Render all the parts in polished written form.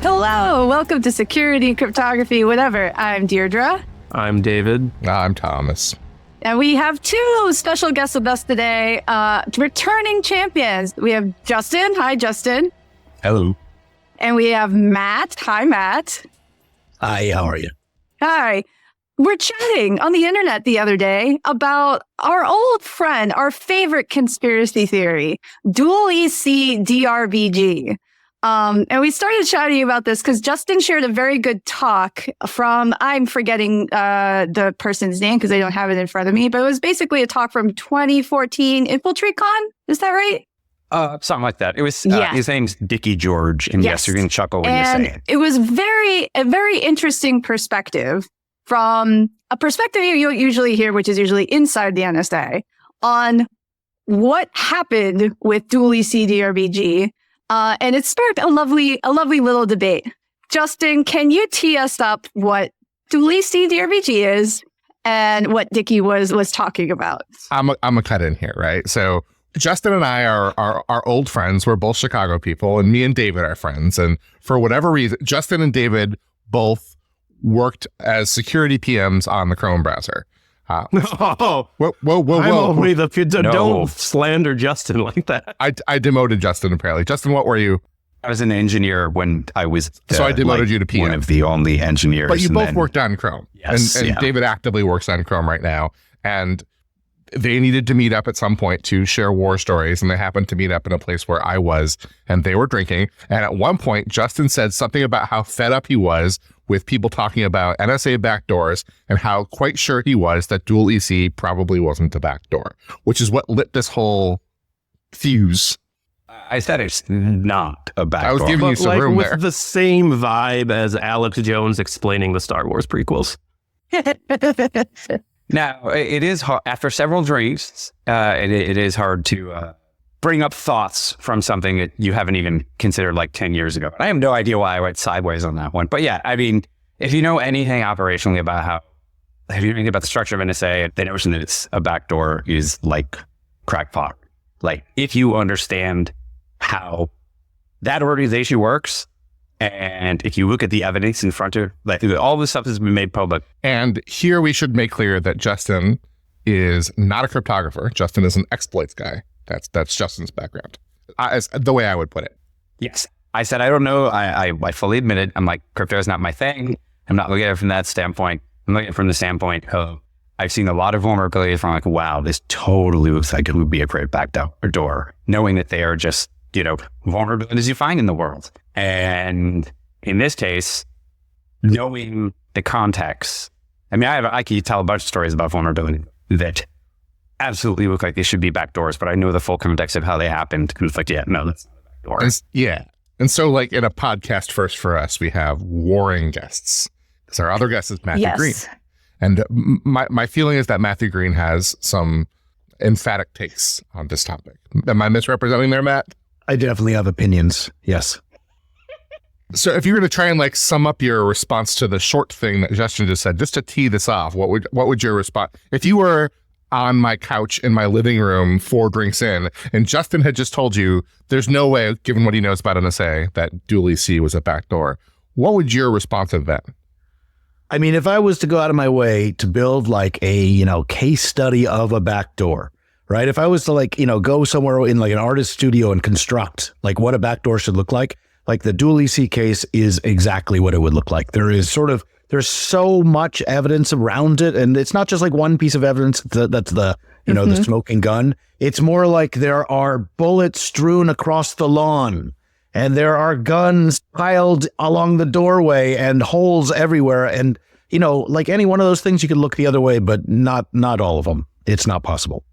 Hello, welcome to Security, Cryptography, whatever. I'm Deirdre. I'm David. I'm Thomas. And we have two special guests with us today, returning champions. We have Justin. Hi, Justin. Hello. And we have Matt. Hi, Matt. Hi, how are you? Hi. We're chatting on the internet the other day about our old friend, our favorite conspiracy theory, dual EC DRBG. And we started chatting about this because Justin shared a very good talk from, I'm forgetting the person's name because I don't have it in front of me, but it was basically a talk from 2014 InfiltrateCon. Is that right? Something like that. It was, his name's Dickie George. And yes, you're going to chuckle when you say it. It was a very interesting perspective from a perspective you don't usually hear, which is usually inside the NSA, on what happened with dual EC DRBG. And it sparked a lovely little debate. Justin, can you tee us up what dual EC DRBG is and what Dickie was talking about? I'm a cut in here, right? So Justin and I are old friends. We're both Chicago people, and me and David are friends. And for whatever reason, Justin and David both worked as security PMs on the Chrome browser. Whoa. Don't slander Justin like that. I demoted Justin, apparently. Justin, what were you? I was an engineer when I was so I demoted you to PM. One of the only engineers. But you both worked on Chrome. Yes. And David actively works on Chrome right now. And they needed to meet up at some point to share war stories. And they happened to meet up in a place where I was, and they were drinking. And at one point, Justin said something about how fed up he was with people talking about NSA backdoors and how quite sure he was that dual EC probably wasn't a backdoor, which is what lit this whole fuse. I said it's not a backdoor. I was giving you some room with there. The same vibe as Alex Jones explaining the Star Wars prequels. Now, it is hard, after several drinks, it is hard to bring up thoughts from something that you haven't even considered like 10 years ago. I have no idea why I went sideways on that one. But yeah, I mean, if you know anything operationally about if you know anything about the structure of NSA, the notion that it's a backdoor is like crackpot. Like, if you understand how that organization works, and if you look at the evidence in front of, like, all this stuff has been made public. And here we should make clear that Justin is not a cryptographer. Justin is an exploits guy. That's Justin's background, as the way I would put it. Yes. I said, I don't know. I fully admit it. I'm like, crypto is not my thing. I'm not looking at it from that standpoint. I'm looking at it from the standpoint of, I've seen a lot of vulnerabilities from like, wow, this totally looks like it would be a great backdoor, knowing that they are just, vulnerabilities you find in the world. And in this case, knowing the context, I mean, I can tell a bunch of stories about vulnerability that absolutely look like they should be backdoors, but I know the full context of how they happened. And it's like, yeah, no, that's not a backdoor. And so like in a podcast first for us, we have warring guests because our other guest is Matthew Green. And my feeling is that Matthew Green has some emphatic takes on this topic. Am I misrepresenting there, Matt? I definitely have opinions. Yes. So if you were to try and like sum up your response to the short thing that Justin just said, just to tee this off, what would your response, if you were on my couch in my living room 4 drinks in, and Justin had just told you there's no way, given what he knows about NSA, that dual EC was a backdoor, what would your response have been? I mean, if I was to go out of my way to build like a, case study of a backdoor, right? If I was to like, go somewhere in like an artist studio and construct like what a backdoor should look like the dual EC case is exactly what it would look like. There's so much evidence around it. And it's not just like one piece of evidence that's the, the smoking gun. It's more like there are bullets strewn across the lawn and there are guns piled along the doorway and holes everywhere. And, like any one of those things, you could look the other way, but not all of them. It's not possible.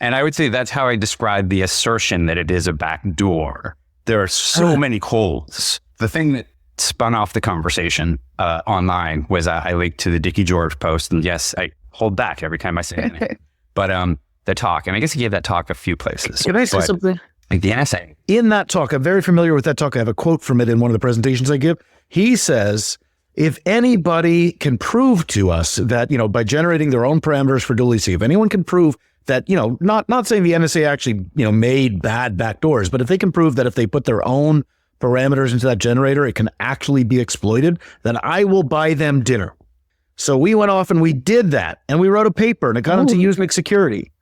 And I would say that's how I describe the assertion that it is a backdoor. There are so many holes. The thing that spun off the conversation online was I linked to the Dickie George post. And yes, I hold back every time I say anything. But the talk, and I guess he gave that talk a few places. Can I say something? Like the NSA. In that talk, I'm very familiar with that talk. I have a quote from it in one of the presentations I give. He says, if anybody can prove to us that, by generating their own parameters for dual EC, if anyone can prove that, not saying the NSA actually, made bad backdoors, but if they can prove that if they put their own parameters into that generator, it can actually be exploited, then I will buy them dinner. So we went off and we did that, and we wrote a paper, and it got into Usenik security.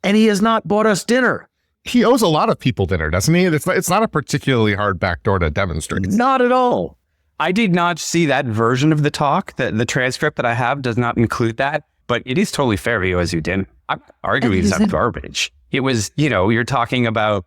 And he has not bought us dinner. He owes a lot of people dinner, doesn't he? It's not a particularly hard backdoor to demonstrate. Not at all. I did not see that version of the talk. The transcript that I have does not include that, but it is totally fair he owes you dinner. I'm arguing it's not garbage. It was, you're talking about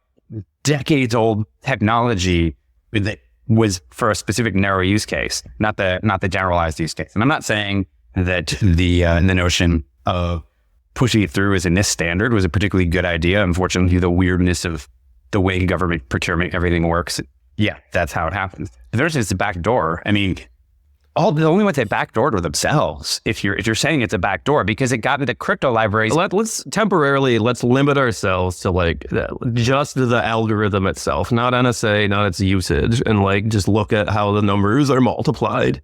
decades old technology that was for a specific narrow use case, not the generalized use case. And I'm not saying that the notion of pushing it through as a NIST standard was a particularly good idea. Unfortunately, the weirdness of the way government procurement, everything works. Yeah, that's how it happens. The version is the back door. I mean, the only ones that backdoored were themselves. If you're saying it's a backdoor because it got into crypto libraries. Let's limit ourselves to like just the algorithm itself, not NSA, not its usage, and like just look at how the numbers are multiplied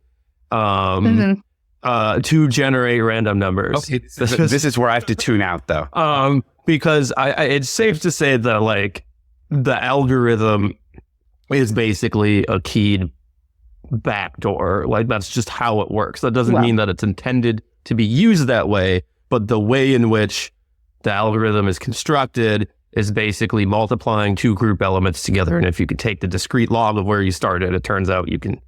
to generate random numbers. Okay, this is where I have to tune out though. Because it's safe to say that like the algorithm is basically a keyed backdoor. Like that's just how it works. That doesn't mean that it's intended to be used that way, but the way in which the algorithm is constructed is basically multiplying two group elements together. And if you could take the discrete log of where you started, it turns out you can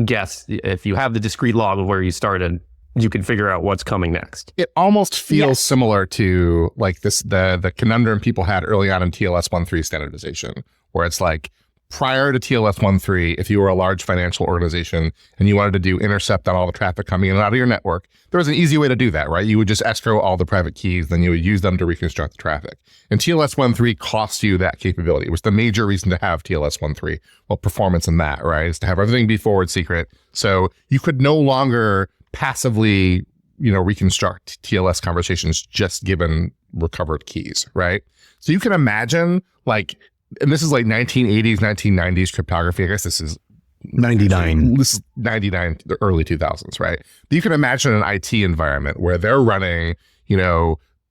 guess, if you have the discrete log of where you started, you can figure out what's coming next. It almost feels similar to like the conundrum people had early on in TLS 1.3 standardization, where it's like, prior to TLS 1.3, if you were a large financial organization and you wanted to do intercept on all the traffic coming in and out of your network, there was an easy way to do that, right? You would just escrow all the private keys, then you would use them to reconstruct the traffic. And TLS 1.3 costs you that capability. It was the major reason to have TLS 1.3. Well, performance in that, right, is to have everything be forward secret. So you could no longer passively, reconstruct TLS conversations just given recovered keys, right? So you can imagine like, and this is like 1980s, 1990s cryptography. I guess this is 99. This is 99, the early 2000s, right? But you can imagine an IT environment where they're running,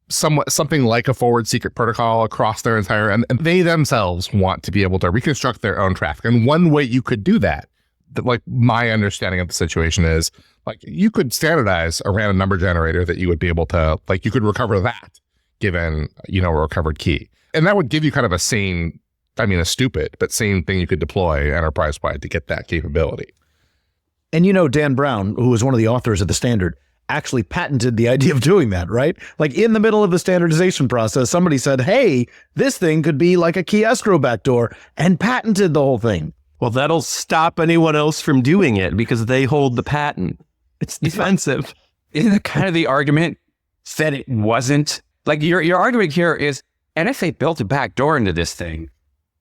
something like a forward secret protocol across their entire, and they themselves want to be able to reconstruct their own traffic. And one way you could do that, like my understanding of the situation is, like you could standardize a random number generator that you would be able to, like you could recover that given, a recovered key. And that would give you kind of a stupid, but sane thing you could deploy enterprise-wide to get that capability. And Dan Brown, who was one of the authors of the standard, actually patented the idea of doing that, right? Like in the middle of the standardization process, somebody said, hey, this thing could be like a key escrow backdoor, and patented the whole thing. Well, that'll stop anyone else from doing it because they hold the patent. It's defensive. Isn't that kind of the argument that it wasn't? Like your argument here is NSA built a backdoor into this thing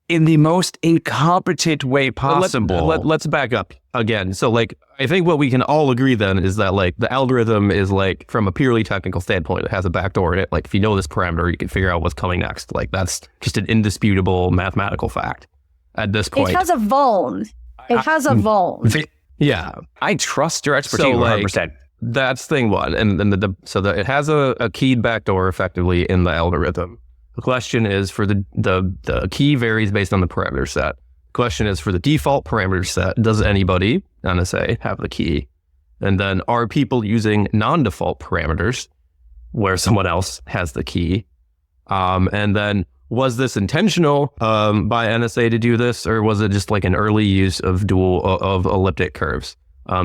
in the most incompetent way possible. Let's back up again. So like, I think what we can all agree then is that like the algorithm is like, from a purely technical standpoint, it has a backdoor in it. Like if you know this parameter, you can figure out what's coming next. Like that's just an indisputable mathematical fact at this point. It has a vuln. Yeah. I trust your expertise 100%. That's thing one. And then it has a keyed backdoor effectively in the algorithm. The question is for the key varies based on the parameter set. The question is for the default parameter set, does anybody, NSA, have the key? And then are people using non-default parameters where someone else has the key? And then was this intentional by NSA to do this, or was it just like an early use of elliptic curves?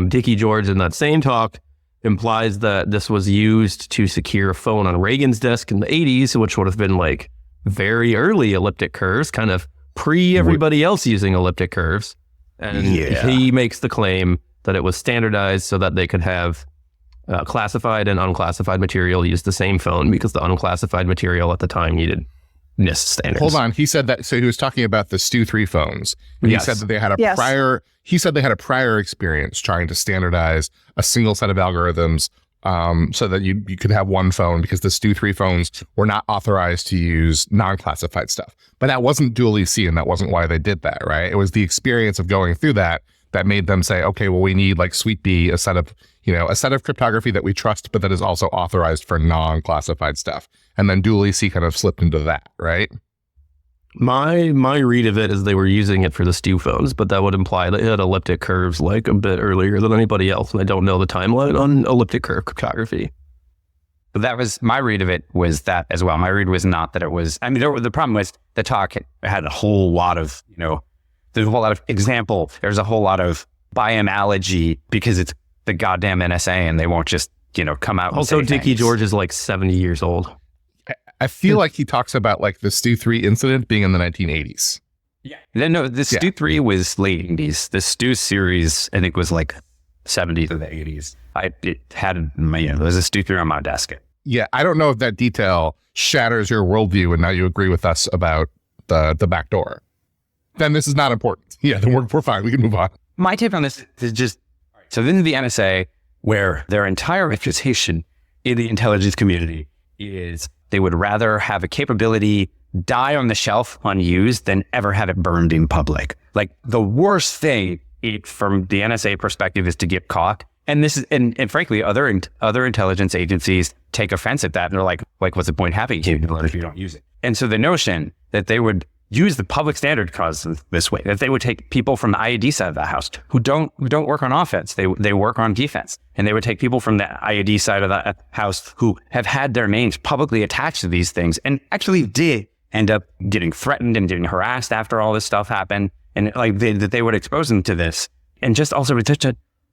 Dickie George in that same talk implies that this was used to secure a phone on Reagan's desk in the 80s, which would have been like very early elliptic curves, kind of pre everybody else using elliptic curves. And he makes the claim that it was standardized so that they could have classified and unclassified material use the same phone, because the unclassified material at the time needed NIST standards. Hold on. He said that, so he was talking about the Stu 3 phones. And he said that they had a prior experience trying to standardize a single set of algorithms so that you could have one phone, because the Stu 3 phones were not authorized to use non-classified stuff. But that wasn't dual EC, and that wasn't why they did that, right? It was the experience of going through that made them say, okay, well, we need like Suite B, a set of cryptography that we trust, but that is also authorized for non-classified stuff. And then dual EC kind of slipped into that, right? My read of it is they were using it for the Stu phones, but that would imply that it had elliptic curves like a bit earlier than anybody else, and I don't know the timeline on elliptic curve cryptography. But that was my read of it, was that as well. My read was not that it was. I mean, the problem was the talk had a whole lot of, there's a whole lot of example. There's a whole lot of by analogy, because it's the goddamn NSA and they won't just come out. Also, and say Dickie things. George is like 70 years old. I feel like he talks about like the Stu 3 incident being in the 1980s. Yeah. No, the Stu 3 was late 80s. The Stu series, I think, was like 70s or the 80s. There was a Stu 3 on my desk. Yeah, I don't know if that detail shatters your worldview and now you agree with us about the back door. Then this is not important. Yeah, then we're fine. We can move on. My take on this is just, so this is the NSA, where their entire reputation in the intelligence community is they would rather have a capability die on the shelf unused than ever have it burned in public. Like the worst thing from the NSA perspective is to get caught. And this is, and frankly, other intelligence agencies take offense at that. And they're like, what's the point having capability if you don't use it? And so the notion that they would use the public standard cause this way, that they would take people from the IAD side of the house who don't work on offense, they work on defense. And they would take people from the IAD side of the house who have had their names publicly attached to these things and actually did end up getting threatened and getting harassed after all this stuff happened. And like that they would expose them to this. And just also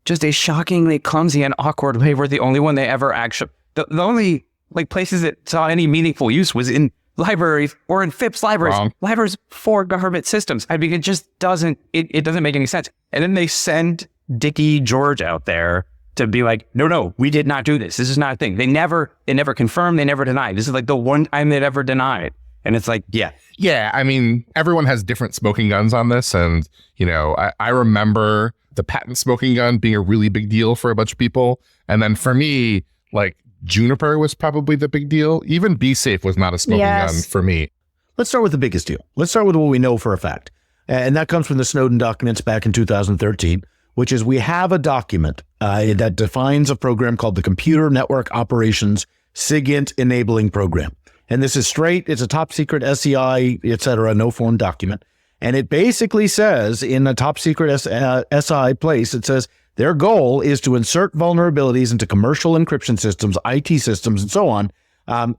just a shockingly clumsy and awkward way where the only one they ever actually, the only like places that saw any meaningful use was in libraries or in Phipps libraries. Wrong. Libraries for government systems. I mean, it just doesn't, it doesn't make any sense. And then they send Dickie George out there to be like, no, we did not do this. This is not a thing. They never confirmed, they never denied. This is like the one time they'd ever denied. And it's like, yeah. Yeah, I mean, everyone has different smoking guns on this. And, I remember the patent smoking gun being a really big deal for a bunch of people. And then for me, like, Juniper was probably the big deal. Even Be Safe was not a smoking gun for me. Let's start with the biggest deal. Let's start with what we know for a fact. And that comes from the Snowden documents back in 2013, which is we have a document that defines a program called the Computer Network Operations SIGINT Enabling Program. And this is straight. It's a top secret SCI, et cetera, no form document. And it basically says in a top secret SI place, it says, their goal is to insert vulnerabilities into commercial encryption systems, IT systems, and so on,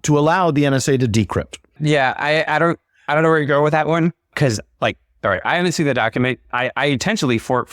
to allow the NSA to decrypt. Yeah, I don't know where you go with that one, because like, all right, I haven't seen the document. I intentionally for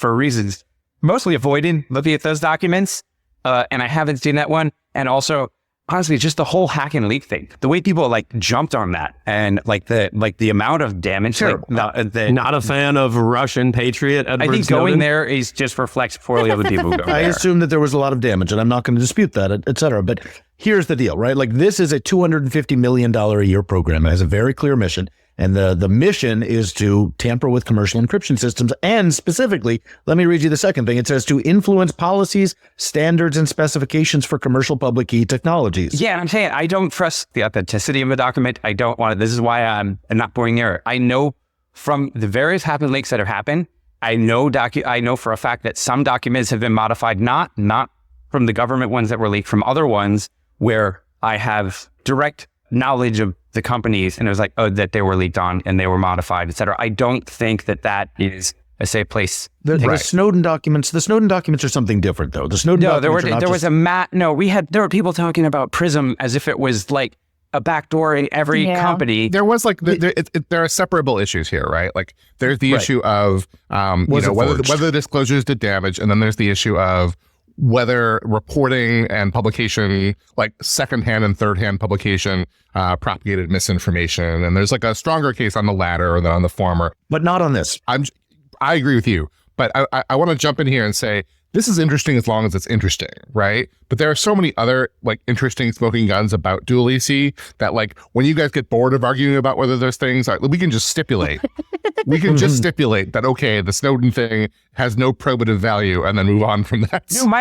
reasons mostly avoiding looking at those documents, and I haven't seen that one. And also, honestly, just the whole hack and leak thing, the way people like jumped on that, and like the amount of damage. Sure. Not a fan of Russian Patriot Edward I think Snowden. going there is just reflects poorly other people who go there. I assume that there was a lot of damage, and I'm not going to dispute that, et cetera. But here's the deal, right? Like this is a $250 million a year program. It has a very clear mission. And the mission is to tamper with commercial encryption systems. And specifically, let me read you the second thing. It says to influence policies, standards, and specifications for commercial public key technologies. Yeah, I'm saying I don't trust the authenticity of a document. I don't want it. This is why I'm not pouring near it. I know from the various happen leaks that have happened, I know for a fact that some documents have been modified, not from the government ones that were leaked, from other ones where I have direct knowledge of the companies, and it was like, that they were leaked on and they were modified, et cetera. I don't think that is a safe place. The Snowden documents are something different, though. The Snowden documents there were people talking about Prism as if it was like a backdoor in every company. There was like there are separable issues here, right? Like there's the issue of whether the disclosures did damage, and then there's the issue of whether reporting and publication, like secondhand and thirdhand publication, propagated misinformation. And there's like a stronger case on the latter than on the former. But not on this. I agree with you. But I want to jump in here and say, this is interesting as long as it's interesting, right? But there are so many other like interesting smoking guns about dual EC that like when you guys get bored of arguing about whether those things are, we can just stipulate. We can just stipulate that, okay, the Snowden thing has no probative value and then move on from that. No,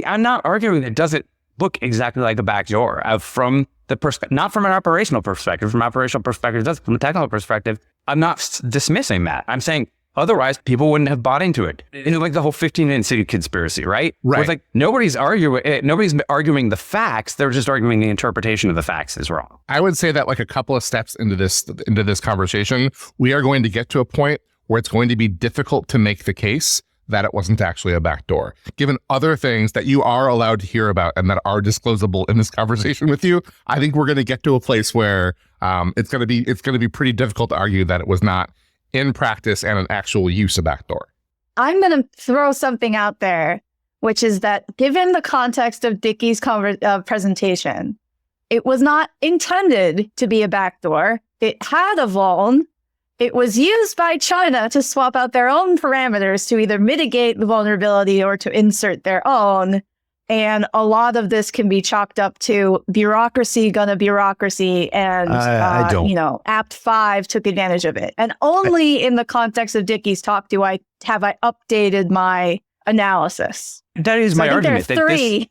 I'm not arguing that it doesn't look exactly like a backdoor from the perspective, not from an operational perspective. From an operational perspective, it does. From a technical perspective, I'm not dismissing that. I'm saying, Otherwise, people wouldn't have bought into it. It's like the whole 15-minute city conspiracy, right? Right. It's like nobody's arguing the facts. They're just arguing the interpretation of the facts is wrong. I would say that like a couple of steps into this conversation, we are going to get to a point where it's going to be difficult to make the case that it wasn't actually a backdoor. Given other things that you are allowed to hear about and that are disclosable in this conversation with you, I think we're going to get to a place where it's going to be pretty difficult to argue that it was not in practice and an actual use of backdoor. I'm going to throw something out there, which is that given the context of Dickie's presentation, it was not intended to be a backdoor. It had a vuln. It was used by China to swap out their own parameters to either mitigate the vulnerability or to insert their own. And a lot of this can be chalked up to bureaucracy, gonna bureaucracy, and Apt 5 took advantage of it. And only in the context of Dickie's talk have I updated my analysis. That is my argument. There are three.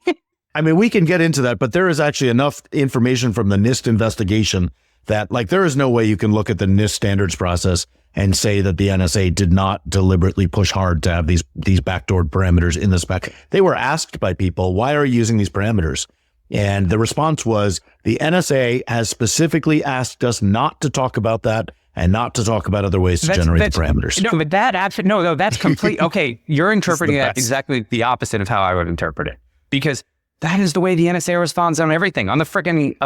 I mean, we can get into that, but there is actually enough information from the NIST investigation that like there is no way you can look at the NIST standards process and say that the NSA did not deliberately push hard to have these backdoored parameters in the spec. They were asked by people, why are you using these parameters? And the response was, the NSA has specifically asked us not to talk about that and not to talk about other ways to generate the parameters. No, but that's complete. Okay, you're interpreting that exactly the opposite of how I would interpret it. Because that is the way the NSA responds on everything. On the freaking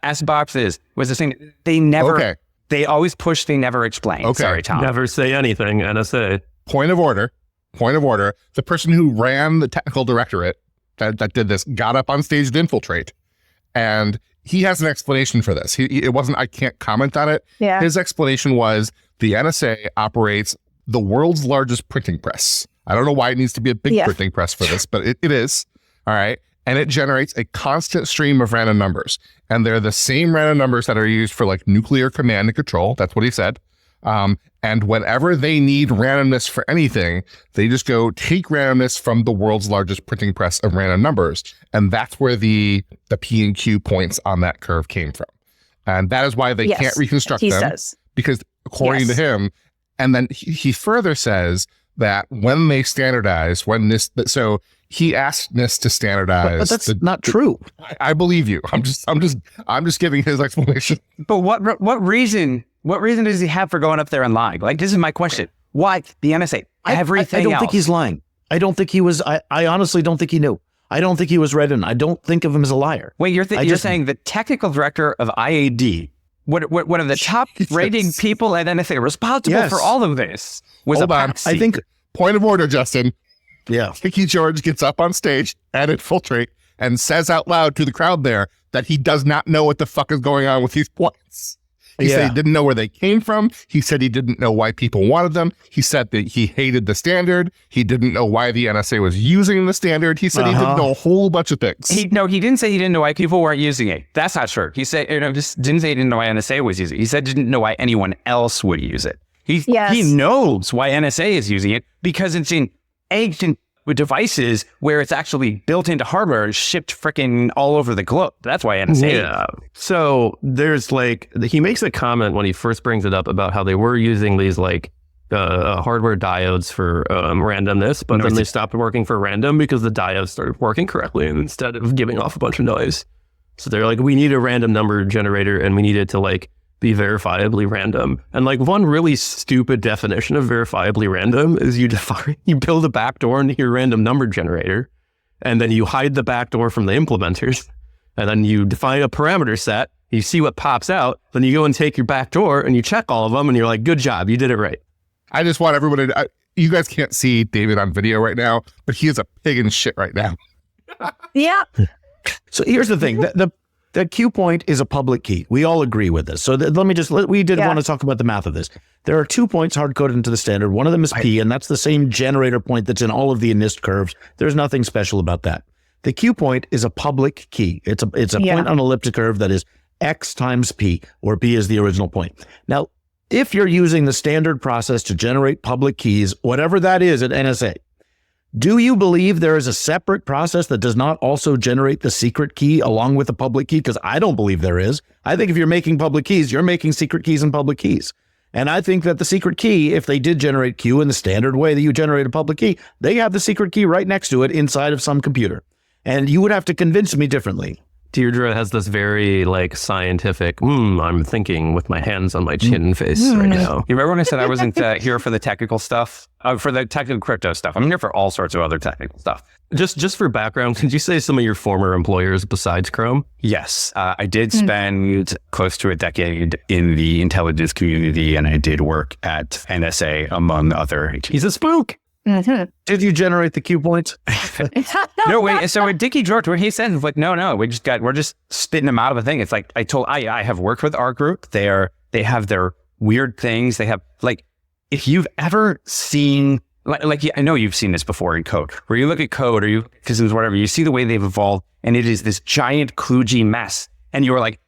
S boxes was the same. They never, they always push, they never explain. Okay. Sorry, Tom. Never say anything, NSA. Point of order. The person who ran the technical directorate that did this got up on stage to infiltrate. And he has an explanation for this. It wasn't, I can't comment on it. Yeah. His explanation was the NSA operates the world's largest printing press. I don't know why it needs to be a big printing press for this, but it is. All right. And it generates a constant stream of random numbers. And they're the same random numbers that are used for like nuclear command and control. That's what he said. And whenever they need randomness for anything, they just go take randomness from the world's largest printing press of random numbers. And that's where the P and Q points on that curve came from. And that is why they can't reconstruct them. Says. Because according to him, and then he further says that when they standardize, so he asked NIST to standardize. But that's not true. I believe you. I'm just giving his explanation. But what reason does he have for going up there and lying? Like, this is my question. Why the NSA? Everything I don't else. think he's lying. I don't think he was. I honestly don't think he knew. I don't think he was read in. I don't think of him as a liar. Wait, you're saying the technical director of IAD, one of the top rating people at NSA responsible for all of this was Hold a on. patsy. I think point of order, Justin. Yeah. Dickie George gets up on stage at Infiltrate and says out loud to the crowd there that he does not know what the fuck is going on with these points. He said he didn't know where they came from. He said he didn't know why people wanted them. He said that he hated the standard. He didn't know why the NSA was using the standard. He said he didn't know a whole bunch of things. He didn't say he didn't know why people weren't using it. That's not true. He said, just didn't say he didn't know why NSA was using it. He said he didn't know why anyone else would use it. He knows why NSA is using it because it's in ancient devices where it's actually built into hardware and shipped freaking all over the globe. That's why NSA. Yeah. So there's he makes a comment when he first brings it up about how they were using these hardware diodes for randomness, but then they stopped working for random because the diodes started working correctly instead of giving off a bunch of noise. So they're like, we need a random number generator and we need it to be verifiably random. And one really stupid definition of verifiably random is you build a backdoor into your random number generator, and then you hide the backdoor from the implementers, and then you define a parameter set, you see what pops out, then you go and take your backdoor and you check all of them, and you're like, good job, you did it right. I just want everybody to, you guys can't see David on video right now, but he is a pig in shit right now. Yeah. So here's the thing. The Q point is a public key. We all agree with this. So we did want to talk about the math of this. There are 2 points hard-coded into the standard. One of them is P, and that's the same generator point that's in all of the NIST curves. There's nothing special about that. The Q point is a public key. It's a point on an elliptic curve that is X times P, where P is the original point. Now, if you're using the standard process to generate public keys, whatever that is at NSA, do you believe there is a separate process that does not also generate the secret key along with the public key? Because I don't believe there is. I think if you're making public keys, you're making secret keys and public keys. And I think that the secret key, if they did generate Q in the standard way that you generate a public key, they have the secret key right next to it inside of some computer. And you would have to convince me differently. Deirdre has this very like scientific, I'm thinking with my hands on my chin face right now. You remember when I said I wasn't here for the technical stuff, for the technical crypto stuff? I'm here for all sorts of other technical stuff. Just for background, could you say some of your former employers besides Chrome? Yes, I did spend close to a decade in the intelligence community, and I did work at NSA, among other. He's a spook. Did you generate the Q points? No, wait. So with Dickie George, what he said was like, no, we're just spitting them out of a thing. It's like I have worked with our group. They have their weird things. They have like, if you've ever seen, like I know you've seen this before in code, where you look at code or you systems, whatever, you see the way they've evolved, and it is this giant kludgy mess, and you're like,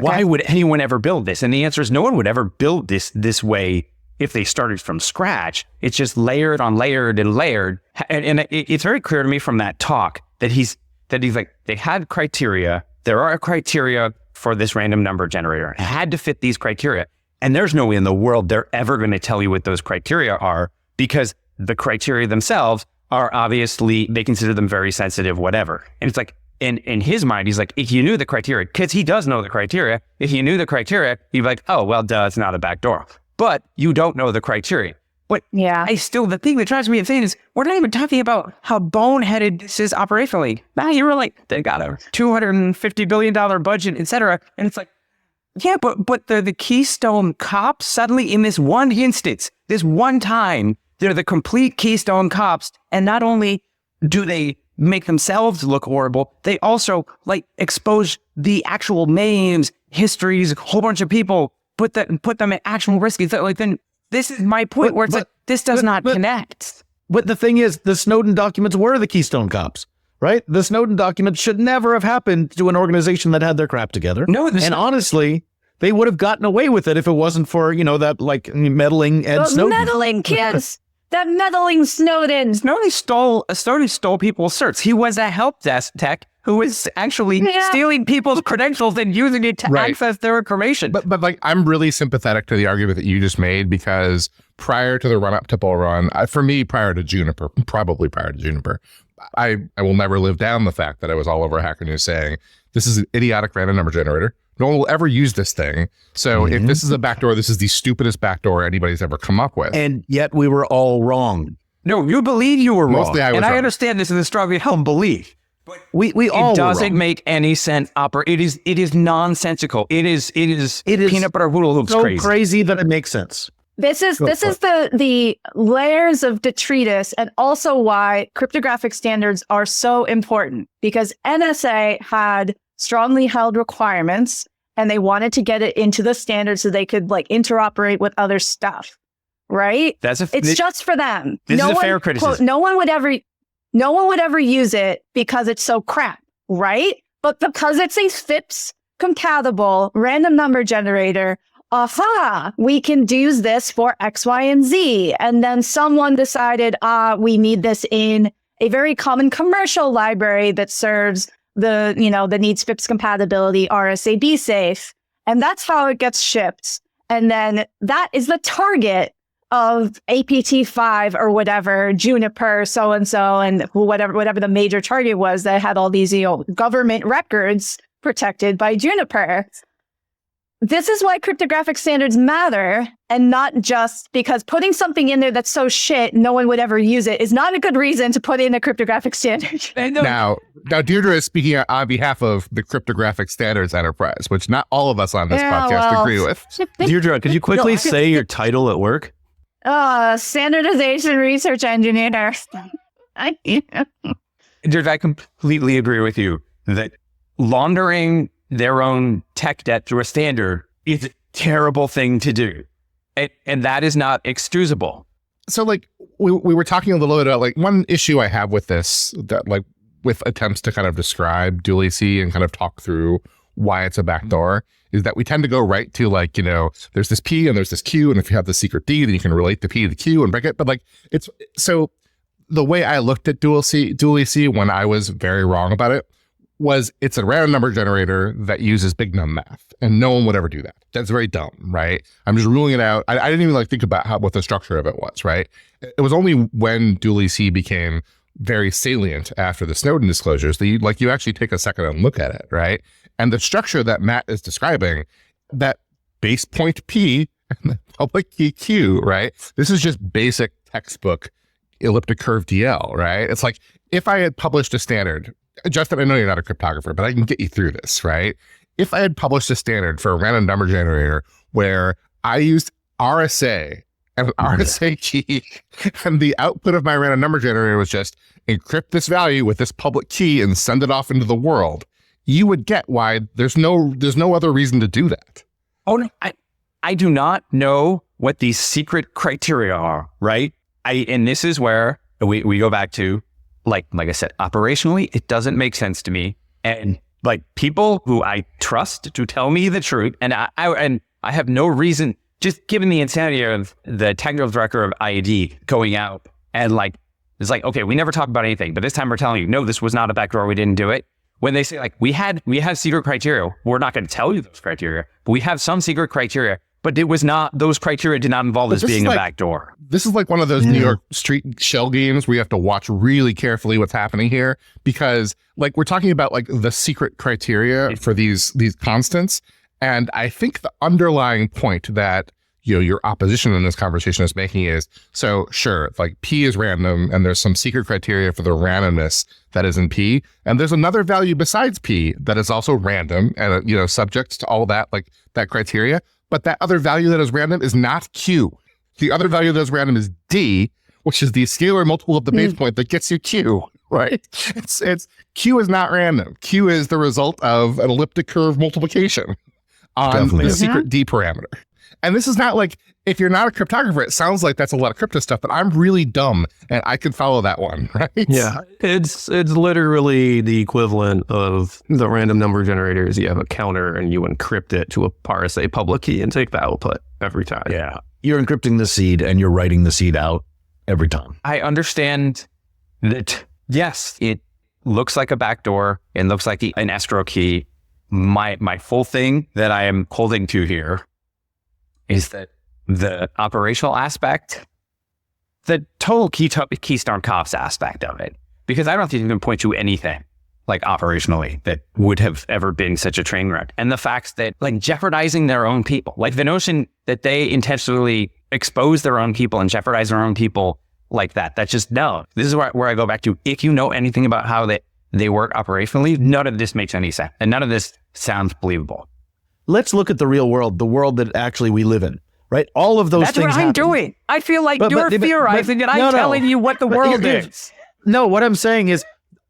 why would anyone ever build this? And the answer is no one would ever build this way. If they started from scratch, it's just layered on layered and layered. And it's very clear to me from that talk that he's like, they had criteria. There are criteria for this random number generator. It had to fit these criteria. And there's no way in the world they're ever going to tell you what those criteria are, because the criteria themselves are obviously, they consider them very sensitive, whatever. And it's like, in his mind, he's like, if you knew the criteria, because he does know the criteria, if you knew the criteria, you'd be like, oh, well, duh, it's not a backdoor. But you don't know the criteria. But the thing that drives me insane is we're not even talking about how boneheaded this is operationally. Now you were like, they got a $250 billion budget, et cetera. And it's like, yeah, but they're the Keystone cops suddenly in this one instance, this one time, they're the complete Keystone cops. And not only do they make themselves look horrible, they also like expose the actual names, histories, a whole bunch of people, put them at actual risk. It's like, then this is my point where it's like, this does not connect. But the thing is, the Snowden documents were the Keystone cops, right? The Snowden documents should never have happened to an organization that had their crap together. No, honestly, they would have gotten away with it if it wasn't for, that like meddling Ed Snowden. Meddling kids. That meddling Snowden. Snowden stole people's certs. He was a help desk tech who was actually stealing people's credentials and using it to access their information. But like, I'm really sympathetic to the argument that you just made, because prior to the run up to Bull Run, for me, probably prior to Juniper, I will never live down the fact that I was all over Hacker News saying, this is an idiotic random number generator. No one will ever use this thing. So if this is a backdoor, this is the stupidest backdoor anybody's ever come up with. And yet we were all wrong. No, you believe you were Mostly wrong. I was wrong. I understand this is a strongly held belief. But we all it doesn't wrong. make any sense. It is nonsensical. It is peanut butter hula hoops so crazy that it makes sense. This is the layers of detritus, and also why cryptographic standards are so important, because NSA had strongly held requirements and they wanted to get it into the standard so they could like interoperate with other stuff, right? It's just for them. This is a fair criticism. Quote, no one would ever use it because it's so crap, right? But because it's a FIPS compatible random number generator, we can use this for X, Y, and Z. And then someone decided, we need this in a very common commercial library that serves that needs FIPS compatibility, RSA safe. And that's how it gets shipped. And then that is the target of APT5 or whatever, Juniper, so-and-so, and whatever the major target was that had all these, government records protected by Juniper. This is why cryptographic standards matter, and not just because putting something in there that's so shit no one would ever use it is not a good reason to put in a cryptographic standard. Now Deirdre is speaking on behalf of the Cryptographic Standards Enterprise, which not all of us on this podcast agree with. Deirdre, could you quickly say your title at work? Standardization research engineer. Deirdre, I completely agree with you that laundering their own tech debt through a standard is a terrible thing to do. And that is not excusable. So like we were talking a little bit about like one issue I have with this, that like with attempts to kind of describe dual AC and kind of talk through why it's a backdoor, is that we tend to go right to like, there's this P and there's this Q, and if you have the secret D, then you can relate the P to the Q and break it. But like it's so the way I looked at dual AC when I was very wrong about it was it's a random number generator that uses big num math, and no one would ever do that. That's very dumb, right? I'm just ruling it out. I didn't even like think about what the structure of it was, right? It was only when Dually C became very salient after the Snowden disclosures that you actually take a second and look at it, right? And the structure that Matt is describing, that base point P and the public key Q, right? This is just basic textbook elliptic curve DL, right? It's like if I had published a standard, Justin, I know you're not a cryptographer, but I can get you through this, right? If I had published a standard for a random number generator where I used RSA and an RSA key, and the output of my random number generator was just encrypt this value with this public key and send it off into the world, you would get why there's no other reason to do that. Oh, no, I do not know what these secret criteria are, right? And this is where we go back to, like I said, operationally, it doesn't make sense to me. And like people who I trust to tell me the truth, and I have no reason, just given the insanity of the technical director of IAD going out and like, it's like, okay, we never talked about anything, but this time we're telling you, no, this was not a backdoor, we didn't do it. When they say like, we have secret criteria, we're not going to tell you those criteria, but we have some secret criteria, but it was not, those criteria did not involve this being a backdoor. This is like one of those New York street shell games where you have to watch really carefully what's happening here, because like we're talking about like the secret criteria for these constants. And I think the underlying point that your opposition in this conversation is making is, so sure, like P is random and there's some secret criteria for the randomness that is in P. And there's another value besides P that is also random and, subject to all that, like that criteria. But that other value that is random is not Q. The other value that is random is D, which is the scalar multiple of the base point that gets you Q, right? It's Q is not random. Q is the result of an elliptic curve multiplication on the secret D parameter. And this is not like, if you're not a cryptographer, it sounds like that's a lot of crypto stuff, but I'm really dumb and I can follow that one, right? Yeah, it's literally the equivalent of the random number generators. You have a counter and you encrypt it to a RSA public key and take the output every time. Yeah, you're encrypting the seed and you're writing the seed out every time. I understand that, yes, it looks like a backdoor. It looks like an escrow key. My full thing that I am holding to here is that the operational aspect, the total Keystone Cops aspect of it, because I don't think you can point to anything like operationally that would have ever been such a train wreck. And the facts that like jeopardizing their own people, like the notion that they intentionally expose their own people and jeopardize their own people like that, that's just no. This is where I go back to, if you know anything about how they work operationally, none of this makes any sense. And none of this sounds believable. Let's look at the real world, the world that actually we live in, right? All of those things That's what I'm doing. I feel like you're theorizing and I'm telling you what the world is. No, what I'm saying is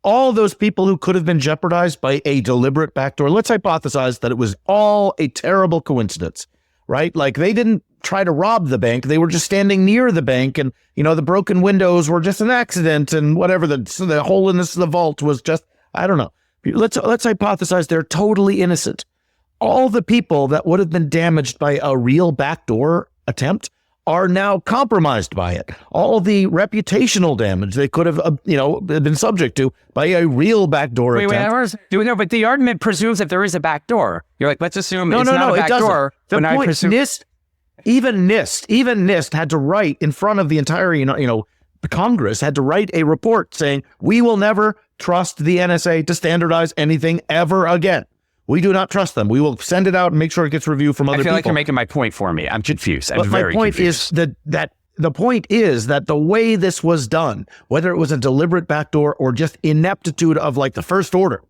all those people who could have been jeopardized by a deliberate backdoor, let's hypothesize that it was all a terrible coincidence, right? Like they didn't try to rob the bank. They were just standing near the bank and, the broken windows were just an accident and whatever, the hole in the vault was just, I don't know. Let's hypothesize they're totally innocent. All the people that would have been damaged by a real backdoor attempt are now compromised by it. All the reputational damage they could have, been subject to by a real backdoor attempt. No, but the argument presumes that there is a backdoor. You're like, let's assume it's not a backdoor. The point, even NIST had to write in front of the entire, Congress had to write a report saying, we will never trust the NSA to standardize anything ever again. We do not trust them. We will send it out and make sure it gets reviewed from other people. I feel like you're making my point for me. I'm confused. I'm very confused. The point is that the way this was done, whether it was a deliberate backdoor or just ineptitude of like the first order,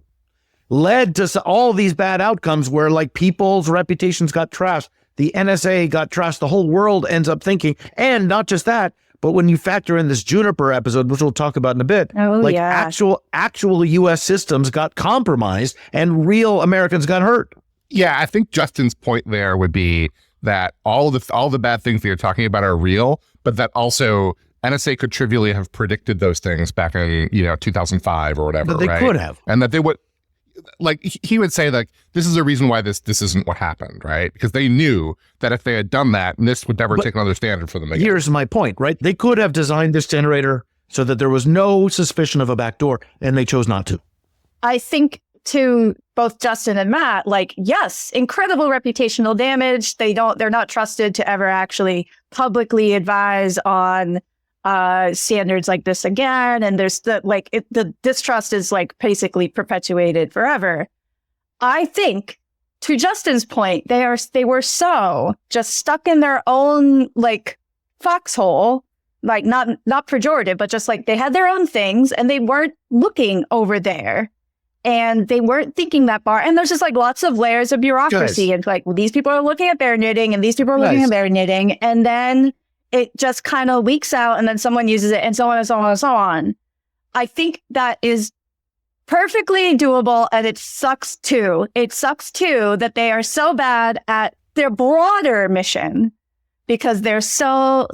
led to all these bad outcomes where like people's reputations got trashed. The NSA got trashed. The whole world ends up thinking, and not just that, but when you factor in this Juniper episode, which we'll talk about in a bit, actual U.S. systems got compromised and real Americans got hurt. Yeah, I think Justin's point there would be that all the bad things that you're talking about are real, but that also NSA could trivially have predicted those things back in 2005 or whatever. But they could have, and that they would. Like he would say, like this is a reason why this isn't what happened, right? Because they knew that if they had done that, NIST would never take another standard for them again. Here's my point, right? They could have designed this generator so that there was no suspicion of a backdoor, and they chose not to. I think to both Justin and Matt, like, yes, incredible reputational damage. They're not trusted to ever actually publicly advise on standards like this again. And there's the distrust is like basically perpetuated forever. I think, to Justin's point, they were so just stuck in their own like foxhole, like not pejorative, but just like they had their own things and they weren't looking over there and they weren't thinking that far. And there's just like lots of layers of bureaucracy. And like, well, these people are looking at bear knitting and these people are looking at bear knitting. And then it just kind of leaks out and then someone uses it and so on and so on and so on. I think that is perfectly doable, and it sucks too. It sucks too that they are so bad at their broader mission because they're so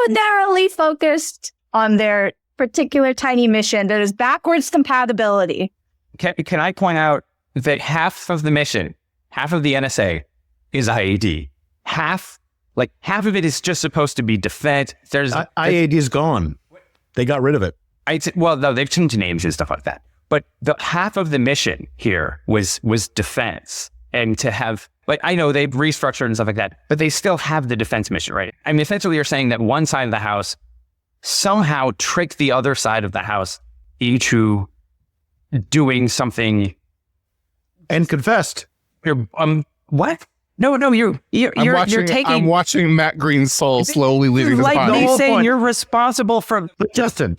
narrowly focused on their particular tiny mission that is backwards compatibility. Can I point out that half of the mission, half of the NSA is IAD. Half of it is just supposed to be defense. IAD is gone. They got rid of it. No, they've changed names and stuff like that. But the half of the mission here was defense. And to have, like, I know they've restructured and stuff like that, but they still have the defense mission, right? I mean, essentially you're saying that one side of the house somehow tricked the other side of the house into doing something. And confessed. What? No, you're taking. I'm watching Matt Green's soul slowly leaving his body. Like me saying you're responsible for. But Justin,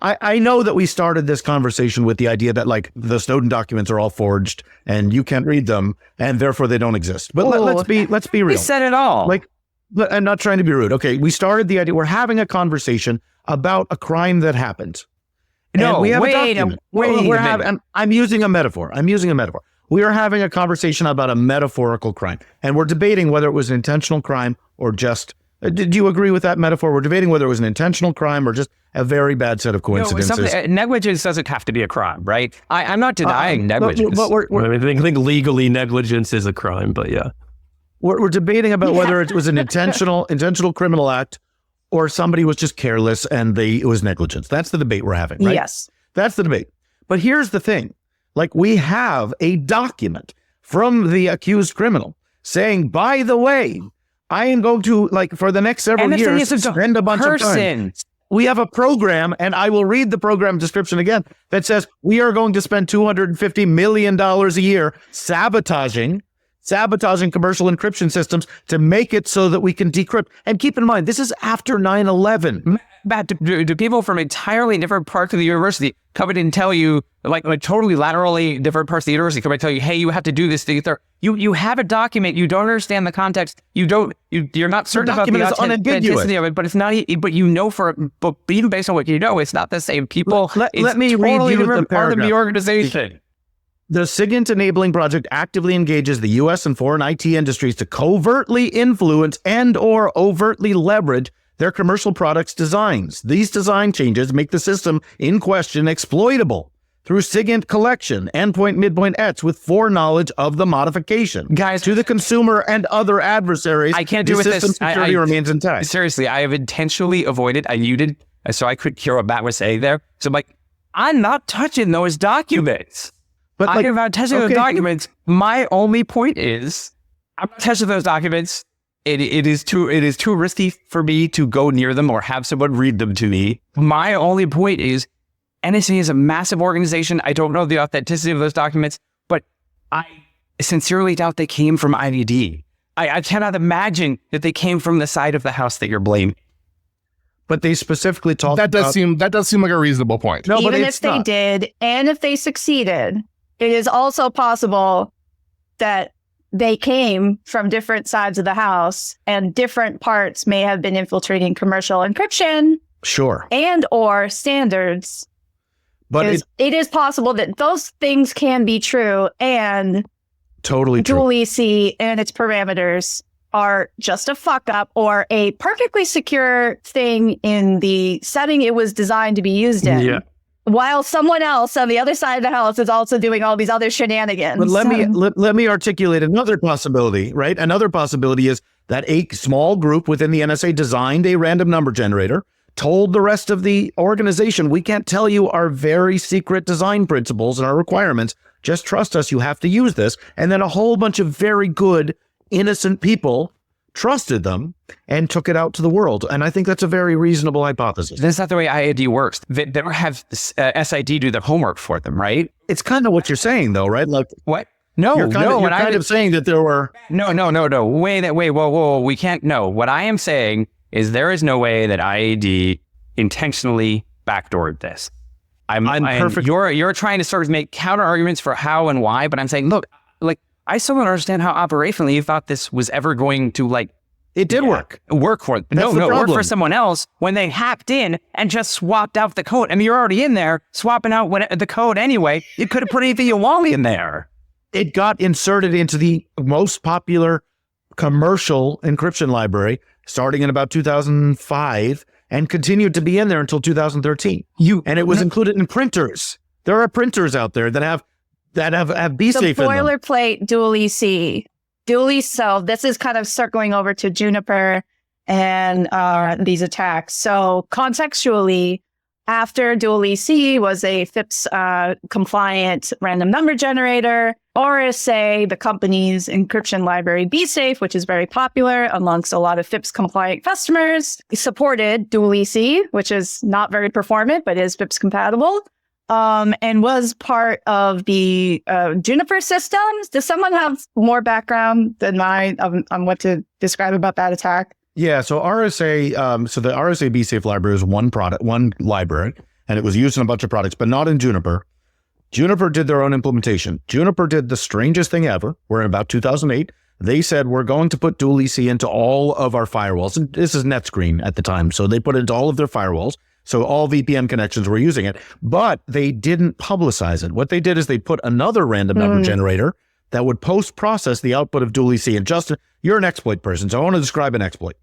I know that we started this conversation with the idea that like the Snowden documents are all forged and you can't read them and therefore they don't exist. But let's be real. We said it all. Like, I'm not trying to be rude. Okay, we started the idea. We're having a conversation about a crime that happened. No, we have wait a document. I'm using a metaphor. We are having a conversation about a metaphorical crime, and we're debating whether it was an intentional crime or just. Did you agree with that metaphor? We're debating whether it was an intentional crime or just a very bad set of coincidences. Negligence doesn't have to be a crime, right? I'm not denying negligence. But I think legally negligence is a crime, but yeah. We're debating about whether it was an intentional criminal act or somebody was just careless and it was negligence. That's the debate we're having, right? Yes. That's the debate. But here's the thing. Like, we have a document from the accused criminal saying, by the way, I am going to, like, for the next several years, spend a bunch of time. We have a program, and I will read the program description again, that says we are going to spend $250 million a year sabotaging commercial encryption systems to make it so that we can decrypt. And keep in mind, this is after 9/11. Matt, do people from entirely different parts of the university come in and tell you, like totally laterally different parts of the university come in and tell you, hey, you have to do this thing. You have a document, you don't understand the context, you're not certain about the authenticity of it, but it's not. But you know but even based on what you know, it's not the same people. Let me read you the paragraph. Part of the organization. The SIGINT enabling project actively engages the U.S. and foreign IT industries to covertly influence and or overtly leverage their commercial products' designs. These design changes make the system in question exploitable through SIGINT collection, endpoint, midpoint, ETS with foreknowledge of the modification. Guys, to the consumer and other adversaries, I can't do with system this. Security remains intact. Seriously, I have intentionally avoided, I muted so I could hear what Matt was saying there. So I'm like, I'm not touching those documents. But I'm not touching those documents. My only point is, I'm not touching those documents. It is too risky for me to go near them or have someone read them to me. My only point is, NSA is a massive organization. I don't know the authenticity of those documents, but I sincerely doubt they came from IDD. I cannot imagine that they came from the side of the house that you're blaming. But they specifically talked that does seem like a reasonable point. No, even if they did, and if they succeeded, it is also possible that they came from different sides of the house and different parts may have been infiltrating commercial encryption. Sure. And or standards. But it is possible that those things can be true and totally true. Dual EC and its parameters are just a fuck up or a perfectly secure thing in the setting it was designed to be used in. Yeah. While someone else on the other side of the house is also doing all these other shenanigans. But let me articulate another possibility, right? Another possibility is that a small group within the NSA designed a random number generator told the rest of the organization, we can't tell you our very secret design principles and our requirements. Just trust us. You have to use this. And then a whole bunch of very good, innocent people trusted them and took it out to the world. And I think that's a very reasonable hypothesis. That's not the way IAD works. They don't have SID do the homework for them, right? It's kind of what you're saying, though, right? Like, what? No, you're kind of saying that there were... No. Wait, whoa. We can't, no. What I am saying is there is no way that IAD intentionally backdoored this. I'm perfect. You're trying to sort of make counter arguments for how and why, but I'm saying, look, like, I still don't understand how operationally you thought this was ever going to, like, it did work for it. No, work for someone else when they hacked in and just swapped out the code. I mean, you're already in there swapping out the code anyway. You could have put anything you want in there. It got inserted into the most popular commercial encryption library starting in about 2005 and continued to be in there until 2013. And it was included in printers. There are printers out there that have BSafe in them. Boilerplate dual EC. So this is kind of circling over to Juniper and these attacks. So contextually, after dual EC was a FIPS compliant random number generator, RSA, the company's encryption library BSafe, which is very popular amongst a lot of FIPS compliant customers, supported dual EC, which is not very performant, but is FIPS compatible. And was part of the Juniper systems. Does someone have more background than mine on what to describe about that attack? Yeah, so RSA, so the RSA BSafe library is one library, and it was used in a bunch of products, but not in Juniper. Juniper did their own implementation. Juniper did the strangest thing ever, where in about 2008, they said, we're going to put dual EC into all of our firewalls. And this is NetScreen at the time, so they put it into all of their firewalls. So all VPN connections were using it, but they didn't publicize it. What they did is they put another random number generator that would post-process the output of dual EC. And Justin, you're an exploit person, so I want to describe an exploit.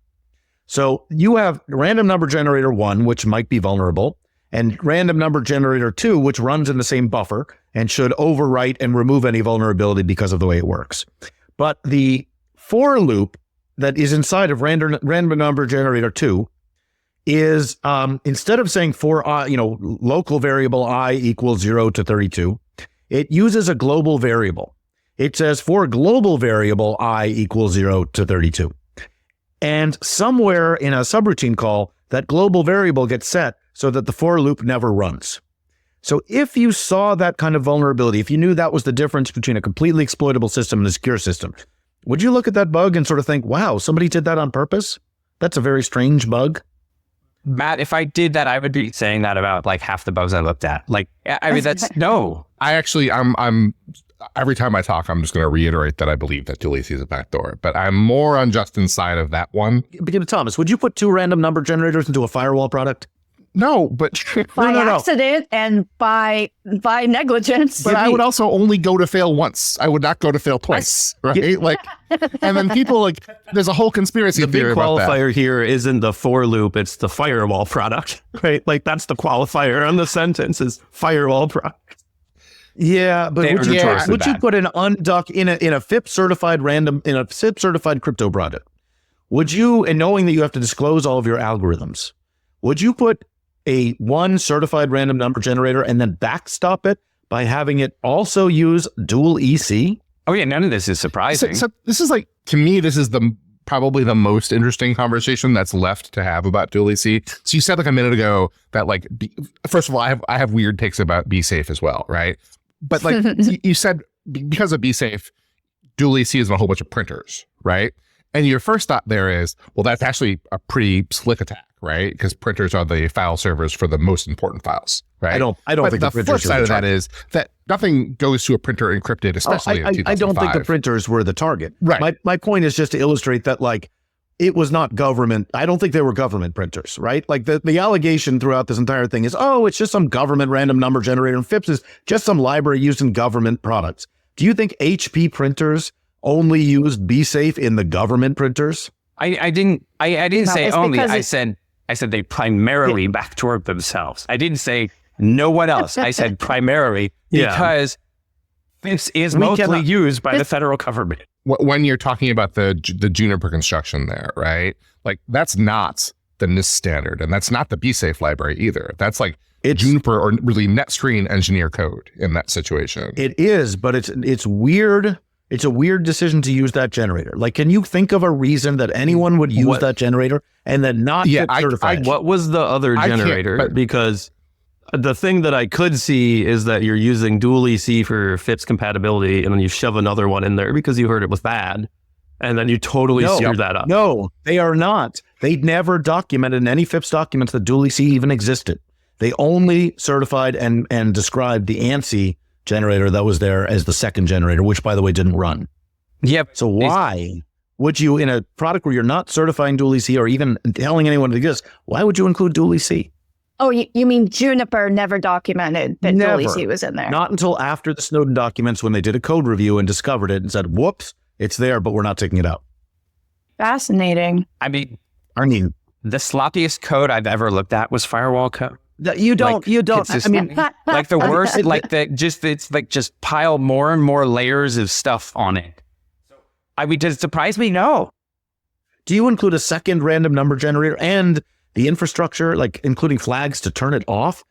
So you have random number generator 1, which might be vulnerable, and random number generator 2, which runs in the same buffer and should overwrite and remove any vulnerability because of the way it works. But the for loop that is inside of random number generator 2 is instead of saying for local variable I equals 0 to 32, it uses a global variable. It says for global variable I equals 0 to 32. And somewhere in a subroutine call, that global variable gets set so that the for loop never runs. So if you saw that kind of vulnerability, if you knew that was the difference between a completely exploitable system and a secure system, would you look at that bug and sort of think, wow, somebody did that on purpose? That's a very strange bug. Matt, if I did that, I would be saying that about like half the bugs I looked at. Like, I mean, that's no. I actually, I'm every time I talk, I'm just going to reiterate that I believe that dual EC is a backdoor, but I'm more on Justin's side of that one. But Thomas, would you put 2 random number generators into a firewall product? No, but by accident and by negligence. But I would also only go to fail once. I would not go to fail twice, right? Like, and then people like, there's a whole conspiracy theory about that. The big qualifier here isn't the for loop; it's the firewall product, right? Like that's the qualifier on the sentence is firewall product. Yeah, but would you put an unduck in a FIP certified FIP certified crypto product? Would you, and knowing that you have to disclose all of your algorithms, would you put a one certified random number generator and then backstop it by having it also use dual EC? Oh yeah, none of this is surprising. So this is like, to me, this is probably the most interesting conversation that's left to have about dual EC. So you said like a minute ago that like, first of all, I have weird takes about BSafe as well, right? But like you said, because of BSafe, dual EC is in a whole bunch of printers, right? And your first thought there is, well, that's actually a pretty slick attack, right? Because printers are the file servers for the most important files, right? I don't think the flip side of that is that nothing goes to a printer encrypted, especially in 2005. I don't think the printers were the target. Right. My point is just to illustrate that, like, it was not government. I don't think they were government printers, right? Like the allegation throughout this entire thing is, oh, it's just some government random number generator, and FIPS is just some library used in government products. Do you think HP printers only used BSafe in the government printers? I didn't say only. I said they primarily backdoored themselves. I didn't say no one else. I said primarily because this is mostly used by the federal government. When you're talking about the Juniper construction there, right? Like that's not the NIST standard. And that's not the BSafe library either. That's like Juniper or really NetScreen engineer code in that situation. It is, but it's weird. It's a weird decision to use that generator. Like, can you think of a reason that anyone would use that generator and then not get certified? What was the other generator? Because the thing that I could see is that you're using dual EC for FIPS compatibility, and then you shove another one in there because you heard it was bad, and then you totally screwed that up. No, they are not. They never documented in any FIPS documents that dual EC even existed. They only certified and described the ANSI generator that was there as the second generator, which, by the way, didn't run. Yep. So why would you, in a product where you're not certifying dual EC or even telling anyone it exists, why would you include dual EC? Oh, you mean Juniper never documented that dual EC was in there? Not until after the Snowden documents, when they did a code review and discovered it and said, whoops, it's there, but we're not taking it out. Fascinating. I mean, the sloppiest code I've ever looked at was firewall code. You don't. I mean, like the worst, it's like just pile more and more layers of stuff on it. I mean, does it surprise me? No. Do you include a second random number generator and the infrastructure, like including flags to turn it off?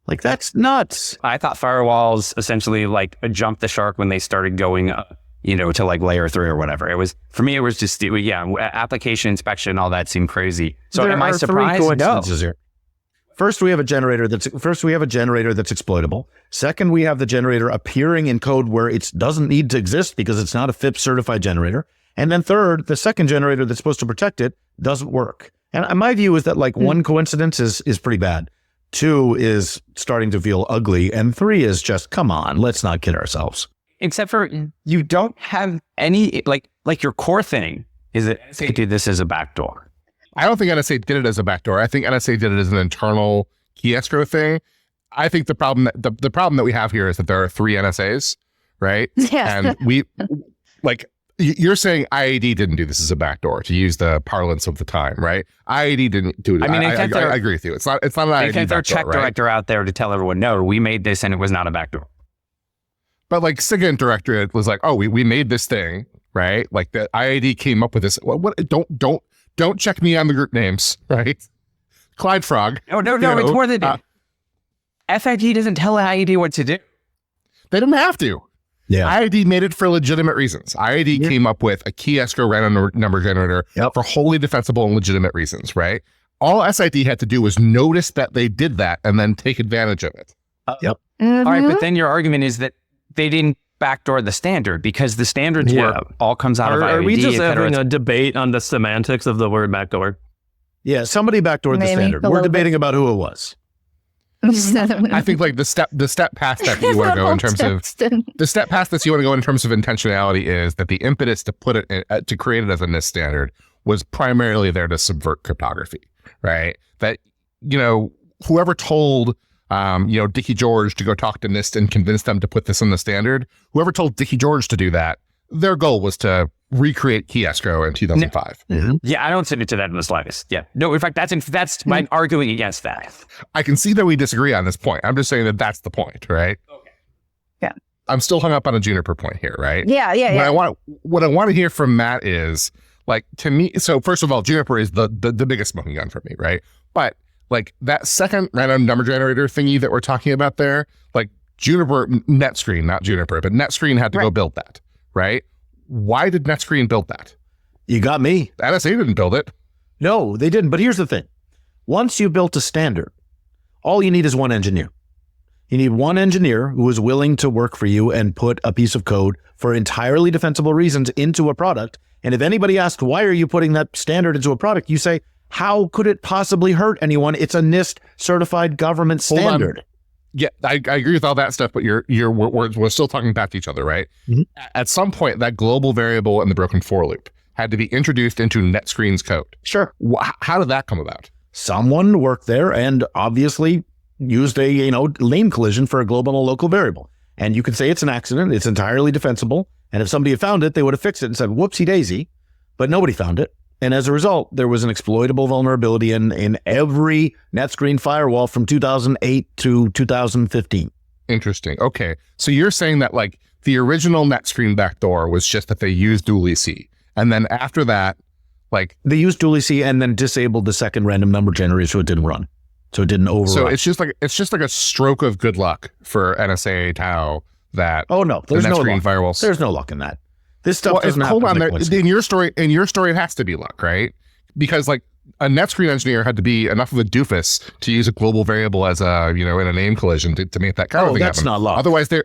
Like, that's nuts. I thought firewalls essentially like jumped the shark when they started going to like layer 3 or whatever. It was, for me, it was just, application inspection, all that seemed crazy. So am I surprised? No. Here. First, we have a generator that's exploitable. Second, we have the generator appearing in code where it doesn't need to exist because it's not a FIPS certified generator. And then third, the second generator that's supposed to protect it doesn't work. And my view is that like one coincidence is pretty bad. 2 is starting to feel ugly. And 3 is just, come on, let's not kid ourselves. Except for you don't have any, like your core thing is that NSA did this as a backdoor. I don't think NSA did it as a backdoor. I think NSA did it as an internal key escrow thing. I think the problem that we have here is that there are 3 NSAs, right? Yeah. And you're saying IAD didn't do this as a backdoor, to use the parlance of the time, right? IAD didn't do it. I mean, I agree with you. It's not an IAD backdoor, their check right? director out there to tell everyone, no, we made this and it was not a backdoor. But like SIGINT directorate was like, oh, we made this thing, right? Like the IAD came up with this. What? Don't check me on the group names, right? Clyde Frog. No, it's more than FIG doesn't tell IAD what to do. They didn't have to. Yeah. IAD made it for legitimate reasons. IAD came up with a key escrow random number generator for wholly defensible and legitimate reasons, right? All SID had to do was notice that they did that and then take advantage of it. Yep. Mm-hmm. All right, but then your argument is that they didn't backdoor the standard because the standards all comes out of IAD. Are we just having a debate on the semantics of the word backdoor? Yeah, somebody backdoored the standard. We're debating about who it was. I think like the step past that you want to go in terms of the step past this you want to go in terms of intentionality is that the impetus to put it to create it as a NIST standard was primarily there to subvert cryptography, right? That whoever told Dickie George to go talk to NIST and convince them to put this in the standard, whoever told Dickie George to do that, their goal was to recreate key escrow in 2005. Yeah, I don't send it to that in the slightest. Yeah. No, in fact, that's my arguing against that. I can see that we disagree on this point. I'm just saying that that's the point, right? Okay. Yeah. I'm still hung up on a Juniper point here, right? Yeah. What I want to hear from Matt is, like, to me, so first of all, Juniper is the biggest smoking gun for me, right? But like that second random number generator thingy that we're talking about there, like Juniper, NetScreen, not Juniper, but NetScreen had to go build that, right? Why did NetScreen build that? You got me. NSA didn't build it. No, they didn't. But here's the thing. Once you built a standard, all you need is one engineer. You need one engineer who is willing to work for you and put a piece of code for entirely defensible reasons into a product. And if anybody asks, why are you putting that standard into a product? You say, how could it possibly hurt anyone? It's a NIST certified government standard. Yeah, I agree with all that stuff, but we're still talking back to each other, right? Mm-hmm. At some point, that global variable in the broken for loop had to be introduced into NetScreen's code. Sure. How did that come about? Someone worked there and obviously used a lane collision for a global and local variable. And you could say it's an accident. It's entirely defensible. And if somebody had found it, they would have fixed it and said, whoopsie daisy. But nobody found it. And as a result, there was an exploitable vulnerability in every NetScreen firewall from 2008 to 2015. Interesting. Okay. So you're saying that like the original NetScreen backdoor was just that they used dual EC. And then after that, Like they used dual EC and then disabled the second random number generator so it didn't run. So it didn't override. So it's just like a stroke of good luck for NSA Tau that oh no, there's no luck. Firewalls. There's no luck in that. This stuff doesn't happen. Hold on, in your story, it has to be luck, right? Because like a NetScreen engineer had to be enough of a doofus to use a global variable as a in a name collision to make that kind of thing that's happen. not luck. Otherwise, they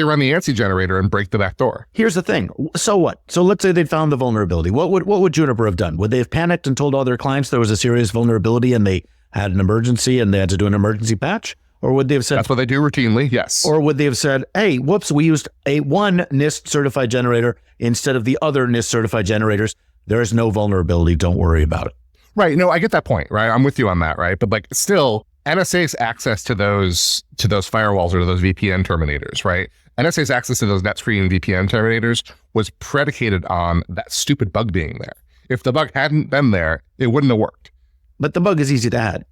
run the ANSI generator and break the back door. Here's the thing. So what? So let's say they'd found the vulnerability. What would Juniper have done? Would they have panicked and told all their clients there was a serious vulnerability and they had an emergency and they had to do an emergency patch? Or would they have said... That's what they do routinely, yes. Or would they have said, hey, whoops, we used one NIST certified generator instead of the other NIST certified generators. There is no vulnerability. Don't worry about it. Right. No, I get that point, right? I'm with you on that, right? But like still, NSA's access to those firewalls or to those VPN terminators, right? NSA's access to those NetScreen VPN terminators was predicated on that stupid bug being there. If the bug hadn't been there, it wouldn't have worked. But the bug is easy to add.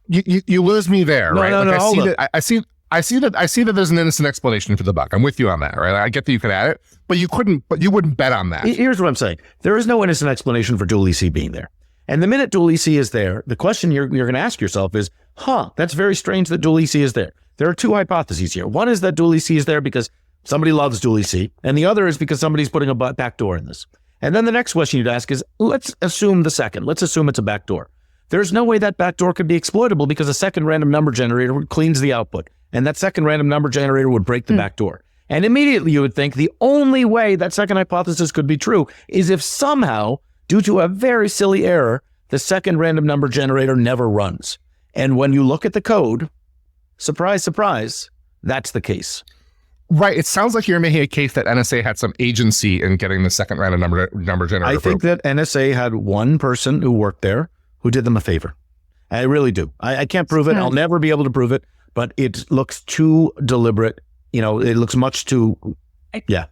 You lose me there, right? No, I see that there's an innocent explanation for the bug. I'm with you on that, right? I get that you could add it, but you wouldn't bet on that. Here's what I'm saying. There is no innocent explanation for dual EC being there. And the minute dual EC is there, the question you're going to ask yourself is, that's very strange that dual EC is there. There are two hypotheses here. One is that dual EC is there because somebody loves dual EC, and the other is because somebody's putting a backdoor in this. And then the next question you'd ask is, let's assume the second. Let's assume it's a backdoor. There's no way that backdoor could be exploitable because a second random number generator cleans the output, and that second random number generator would break the backdoor. And immediately you would think the only way that second hypothesis could be true is if somehow, due to a very silly error, the second random number generator never runs. And when you look at the code, surprise, surprise, that's the case. Right. It sounds like you're making a case that NSA had some agency in getting the second random number generator. I think that NSA had one person who worked there who did them a favor. I really do. I can't prove it. I'll never be able to prove it, but it looks too deliberate. It looks much too, yeah.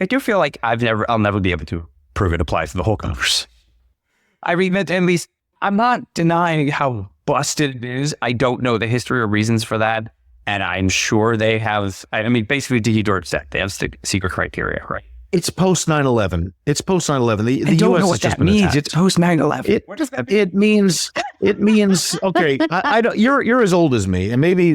I do feel like I'll never be able to prove it applies to the whole converse. I mean, at least I'm not denying how busted it is. I don't know the history or reasons for that. And I'm sure they have, basically DE-Dort set. They have secret criteria, right? It's post 9/11. It's post 9/11. The I don't US know what that means. Attacked. It's post 9/11. What does that mean? It means okay. I don't. You're as old as me, and maybe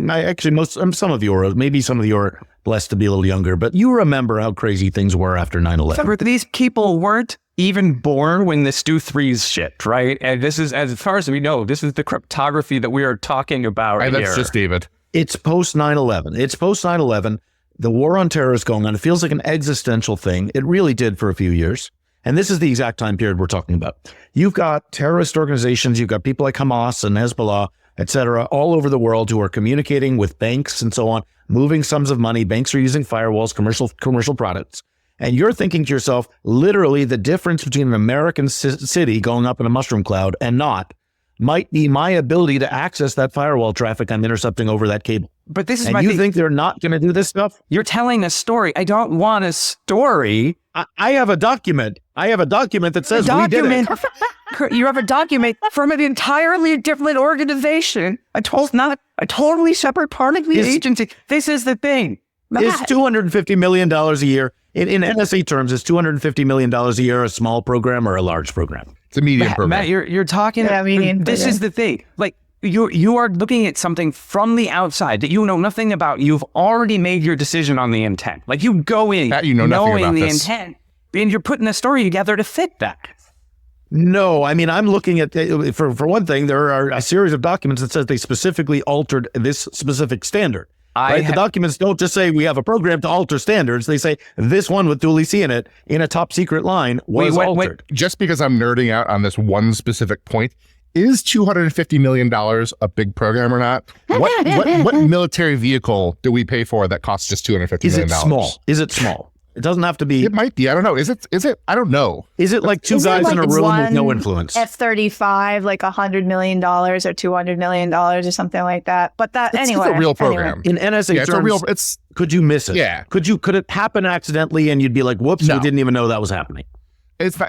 some of you are blessed to be a little younger. But you remember how crazy things were after 9/11. These people weren't even born when the Stu 3's shipped, right? And this is, as far as we know, this is the cryptography that we are talking about right, here. That's just David. It's post 9/11. It's post 9/11. The war on terror is going on. It feels like an existential thing. It really did for a few years. And this is the exact time period we're talking about. You've got terrorist organizations. You've got people like Hamas and Hezbollah, et cetera, all over the world who are communicating with banks and so on, moving sums of money. Banks are using firewalls, commercial products. And you're thinking to yourself, literally the difference between an American city going up in a mushroom cloud and not might be my ability to access that firewall traffic I'm intercepting over that cable. But this is and you think they're not going to do this stuff? You're telling a story. I don't want a story. I have a document. that says we did it. You have a document from an entirely different organization. A totally separate part of the agency. This is the thing. It's $250 million a year. In NSA terms, is $250 million a year a small program or a large program? It's a medium program. Matt, you're talking. This is the thing. Like you are looking at something from the outside that you know nothing about. You've already made your decision on the intent. Like you go in knowing the intent, and you're putting a story together to fit that. No, I'm looking at, for one thing, there are a series of documents that says they specifically altered this specific standard. The documents don't just say we have a program to alter standards. They say this one with dual EC in it in a top secret line was altered. Just because I'm nerding out on this one specific point, is $250 million a big program or not? What military vehicle do we pay for that costs just $250 million? Is it small? It doesn't have to be. It might be. I don't know. Is it? I don't know. Is it like two guys in a room with no influence? F-35, like $100 million or $200 million or something like that. But it's a real program. In NSA terms, could you miss it? Yeah. Could it happen accidentally and you'd be like, whoops, we didn't even know that was happening? It's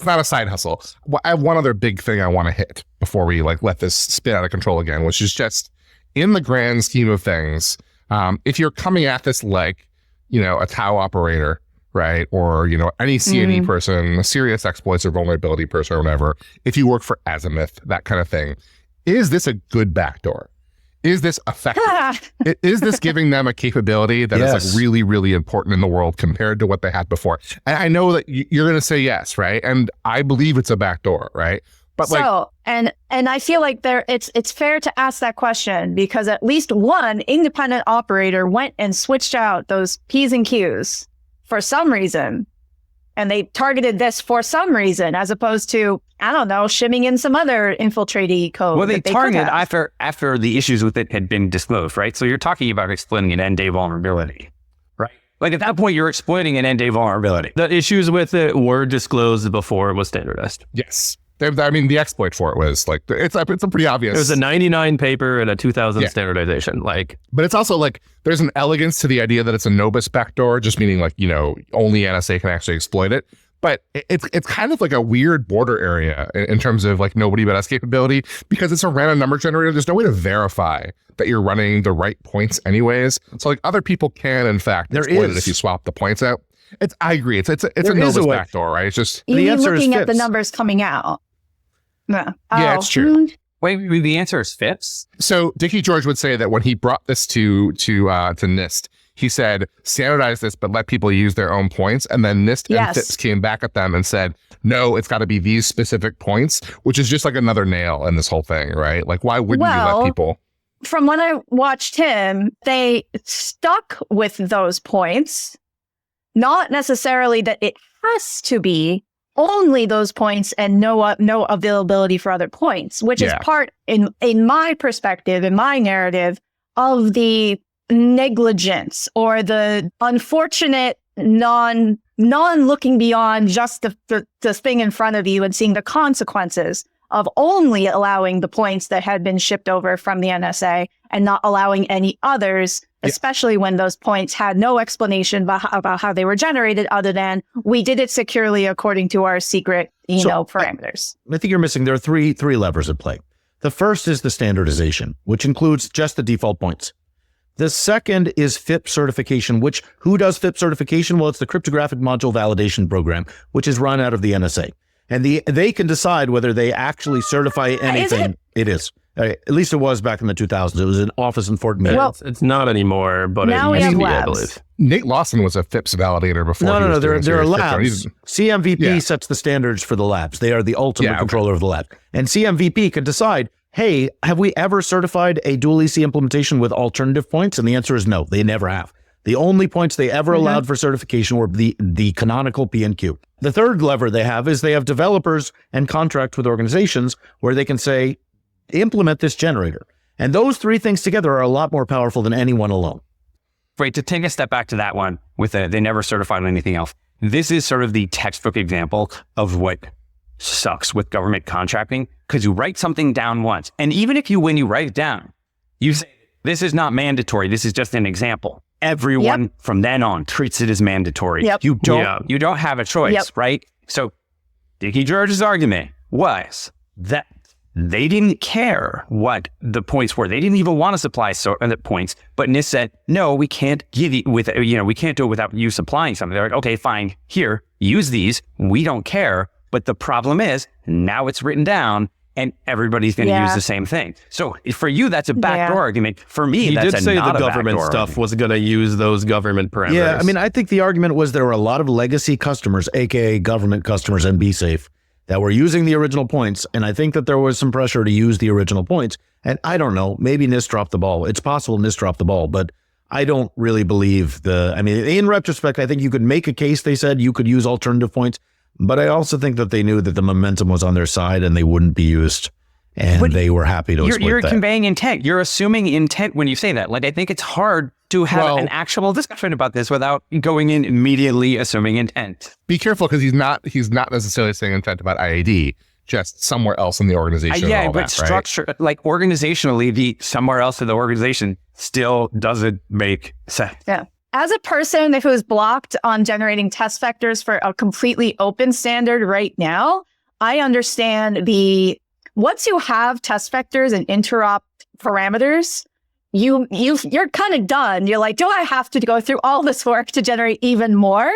not a side hustle. I have one other big thing I want to hit before we let this spin out of control again, which is just in the grand scheme of things, if you're coming at this like, a Tau operator, right? Or, any C&E person, a serious exploits or vulnerability person or whatever, if you work for Azimuth, that kind of thing, is this a good backdoor? Is this effective? Is this giving them a capability that is like really, really important in the world compared to what they had before? And I know that you're going to say yes, right? And I believe it's a backdoor, right? But and I feel like it's fair to ask that question because at least one independent operator went and switched out those P's and Q's for some reason. And they targeted this for some reason, as opposed to, I don't know, shimming in some other infiltratee code. Well, they targeted after the issues with it had been disclosed, right? So you're talking about exploiting an end-day vulnerability, right? Like at that point, you're exploiting an end-day vulnerability. The issues with it were disclosed before it was standardized. Yes. The exploit for it was like, it's a pretty obvious. It was a 99 paper and a 2000 standardization. But it's also like, there's an elegance to the idea that it's a Nobis backdoor, just meaning like, only NSA can actually exploit it. But it's kind of like a weird border area in terms of like nobody but us capability, because it's a random number generator. There's no way to verify that you're running the right points anyways. So like other people can, in fact, exploit it if you swap the points out. I agree. It's a Nobis backdoor, right? It's just you're looking at the numbers coming out. Yeah, it's true. Wait, the answer is FIPS? So Dickie George would say that when he brought this to NIST, he said, standardize this, but let people use their own points. And then NIST and FIPS came back at them and said, no, it's got to be these specific points, which is just like another nail in this whole thing, right? Like, why wouldn't you let people? From when I watched him, they stuck with those points, not necessarily that it has to be only those points and no availability for other points, which is part, in my perspective, in my narrative, of the negligence or the unfortunate non-looking beyond just the thing in front of you and seeing the consequences of only allowing the points that had been shipped over from the NSA and not allowing any others, especially when those points had no explanation about how they were generated other than we did it securely according to our secret, parameters. I think you're missing, there are three levers at play. The first is the standardization, which includes just the default points. The second is FIP certification, who does FIP certification? Well, it's the Cryptographic Module Validation Program, which is run out of the NSA. And they can decide whether they actually certify anything. It is. At least it was back in the 2000s. It was an office in Fort Meade. Well, it's not anymore, but now it used we have to be, labs. I believe. Nate Lawson was a FIPS validator before. No. There are labs. CMVP sets the standards for the labs. They are the ultimate controller of the lab. And CMVP can decide, hey, have we ever certified a dual EC implementation with alternative points? And the answer is no, they never have. The only points they ever allowed for certification were the canonical P and Q. The third lever they have is they have developers and contract with organizations where they can say, implement this generator. And those three things together are a lot more powerful than any one alone. Right, to take a step back to that one, with they never certified anything else. This is sort of the textbook example of what sucks with government contracting, because you write something down once. And even if when you write it down, you say, this is not mandatory, this is just an example. Everyone from then on treats it as mandatory. You don't have a choice, right? So Dickie George's argument was that they didn't care what the points were. They didn't even want to supply the points, but NIST said, no, we can't give you we can't do it without you supplying something. They're like, okay, fine, here, use these. We don't care. But the problem is now it's written down and everybody's going to use the same thing. So for you, that's a backdoor argument. For me, that's not a backdoor. He did say the government stuff was going to use those government parameters. Yeah, I mean, I think the argument was there were a lot of legacy customers, aka government customers and BSafe, that were using the original points. And I think that there was some pressure to use the original points. And I don't know, maybe NIST dropped the ball. It's possible NIST dropped the ball, but I don't really believe in retrospect, I think you could make a case, they said you could use alternative points. But I also think that they knew that the momentum was on their side and they wouldn't be used. And they were happy to exploit You're that. conveying intent. You're assuming intent when you say that. Like, I think it's hard to have an actual discussion about this without going in immediately assuming intent. Be careful, because he's not necessarily saying intent about IAD, just somewhere else in the organization. But structure, like organizationally, the somewhere else in the organization still doesn't make sense. Yeah. As a person who is blocked on generating test vectors for a completely open standard right now, I understand once you have test vectors and interop parameters, you're kind of done. You're like, do I have to go through all this work to generate even more?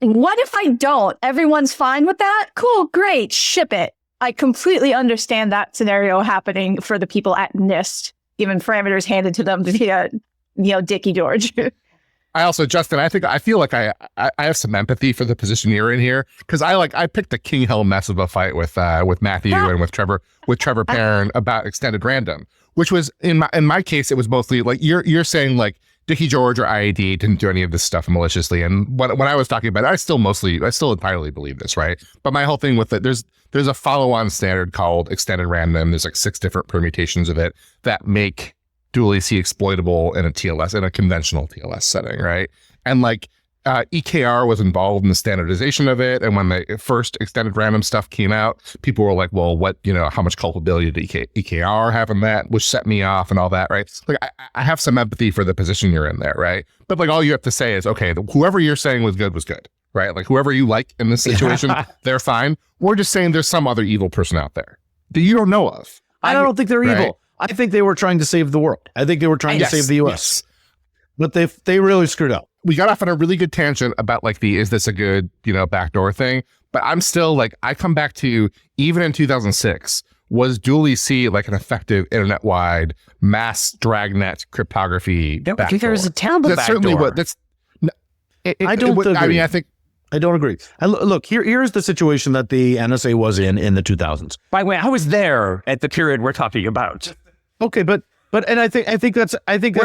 What if I don't? Everyone's fine with that? Cool, great, ship it. I completely understand that scenario happening for the people at NIST, given parameters handed to them via, Dickie George. I also, Justin, I feel like I have some empathy for the position you're in here, because I picked a king hell mess of a fight with Matthew and with Trevor Perrin about extended random, which was in my case, it was mostly like you're saying like Dickie George or IAD didn't do any of this stuff maliciously, and when I was talking about it, I still entirely believe this, right? But my whole thing with it, there's a follow-on standard called extended random. There's like 6 different permutations of it that make dual EC exploitable in a TLS, in a conventional TLS setting, right? And like EKR was involved in the standardization of it, and when the first extended random stuff came out, people were like, well, what, how much culpability did EKR have in that, which set me off and all that, right? Like I have some empathy for the position you're in there, right? But like all you have to say is, okay, whoever you're saying was good, right? Like whoever you like in this situation, they're fine. We're just saying there's some other evil person out there that you don't know of. I don't think they're right? evil. I think they were trying to save the world. I think they were trying to save the US. But they really screwed up. We got off on a really good tangent about like is this a good, backdoor thing? But I'm still like, I come back to, even in 2006, was dual EC like an effective internet-wide mass dragnet cryptography backdoor? There's a terrible that's backdoor. Certainly what that's. I don't agree. I mean, I think. I don't agree. And look, here's the situation that the NSA was in the 2000s. By the way, I was there at the period we're talking about. Okay, but I think that's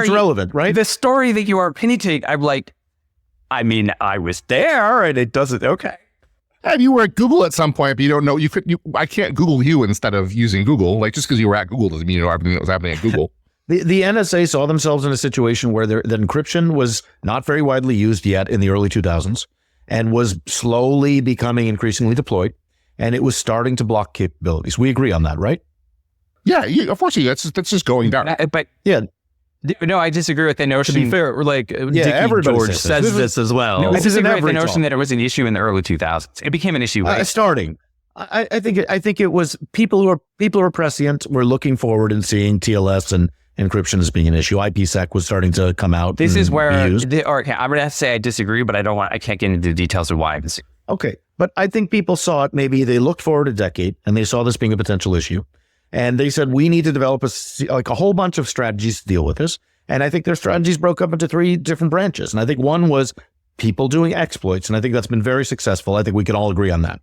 relevant, right? The story that you are pinning to, I'm like, I mean, I was there, and it doesn't. Okay. And you were at Google at some point, but you don't know. I can't Google you instead of using Google. Like just because you were at Google doesn't mean you know everything that was happening at Google. The NSA saw themselves in a situation where the encryption was not very widely used yet in the early 2000s, and was slowly becoming increasingly deployed, and it was starting to block capabilities. We agree on that, right? Yeah, unfortunately, that's just going down. But yeah, no, I disagree with the notion. To be fair, like Dickie George says this as well. No, I disagree with the notion that it was an issue in the early 2000s. It became an issue starting. I think it was people who are prescient were looking forward and seeing TLS and encryption as being an issue. IPsec was starting to come out. This is where I'm going to have to say I disagree, but I can't get into the details of why. Okay, but I think people saw it. Maybe they looked forward a decade and they saw this being a potential issue. And they said, we need to develop a whole bunch of strategies to deal with this. And I think their strategies broke up into 3 different branches. And I think one was people doing exploits. And I think that's been very successful. I think we can all agree on that.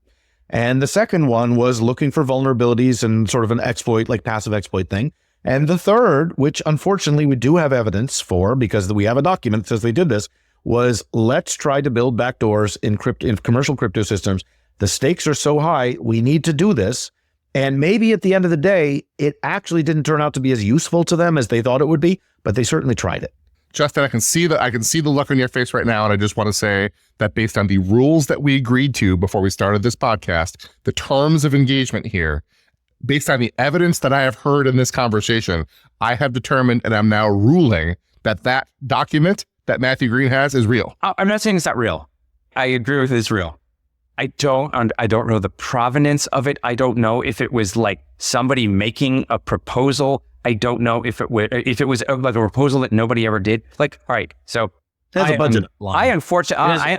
And the second one was looking for vulnerabilities and sort of an exploit, like passive exploit thing. And the third, which unfortunately we do have evidence for because we have a document that says they did this, was let's try to build backdoors in commercial crypto systems. The stakes are so high, we need to do this. And maybe at the end of the day, it actually didn't turn out to be as useful to them as they thought it would be, but they certainly tried it. Justin, I can see the look on your face right now, and I just want to say that based on the rules that we agreed to before we started this podcast, the terms of engagement here, based on the evidence that I have heard in this conversation, I have determined and I'm now ruling that document that Matthew Green has is real. I'm not saying it's not real. I agree with it's real. I don't know the provenance of it. I don't know if it was like somebody making a proposal. I don't know if it was like a proposal that nobody ever did. Like, all right, so there's a budget line.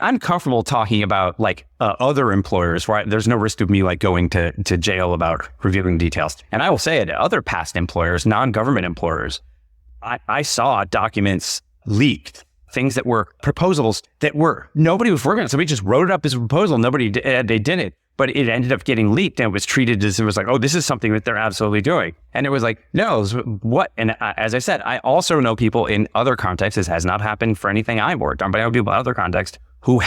I'm comfortable talking about like other employers, right? There's no risk of me like going to jail about revealing details. And I will say it, other past employers, non-government employers, I saw documents leaked. Things that were proposals that nobody was working on. Somebody just wrote it up as a proposal. They didn't, but it ended up getting leaked and it was treated as, it was like, oh, this is something that they're absolutely doing. And it was like, no, what? And as I said, I also know people in other contexts, this has not happened for anything I've worked on, but I know people in other contexts who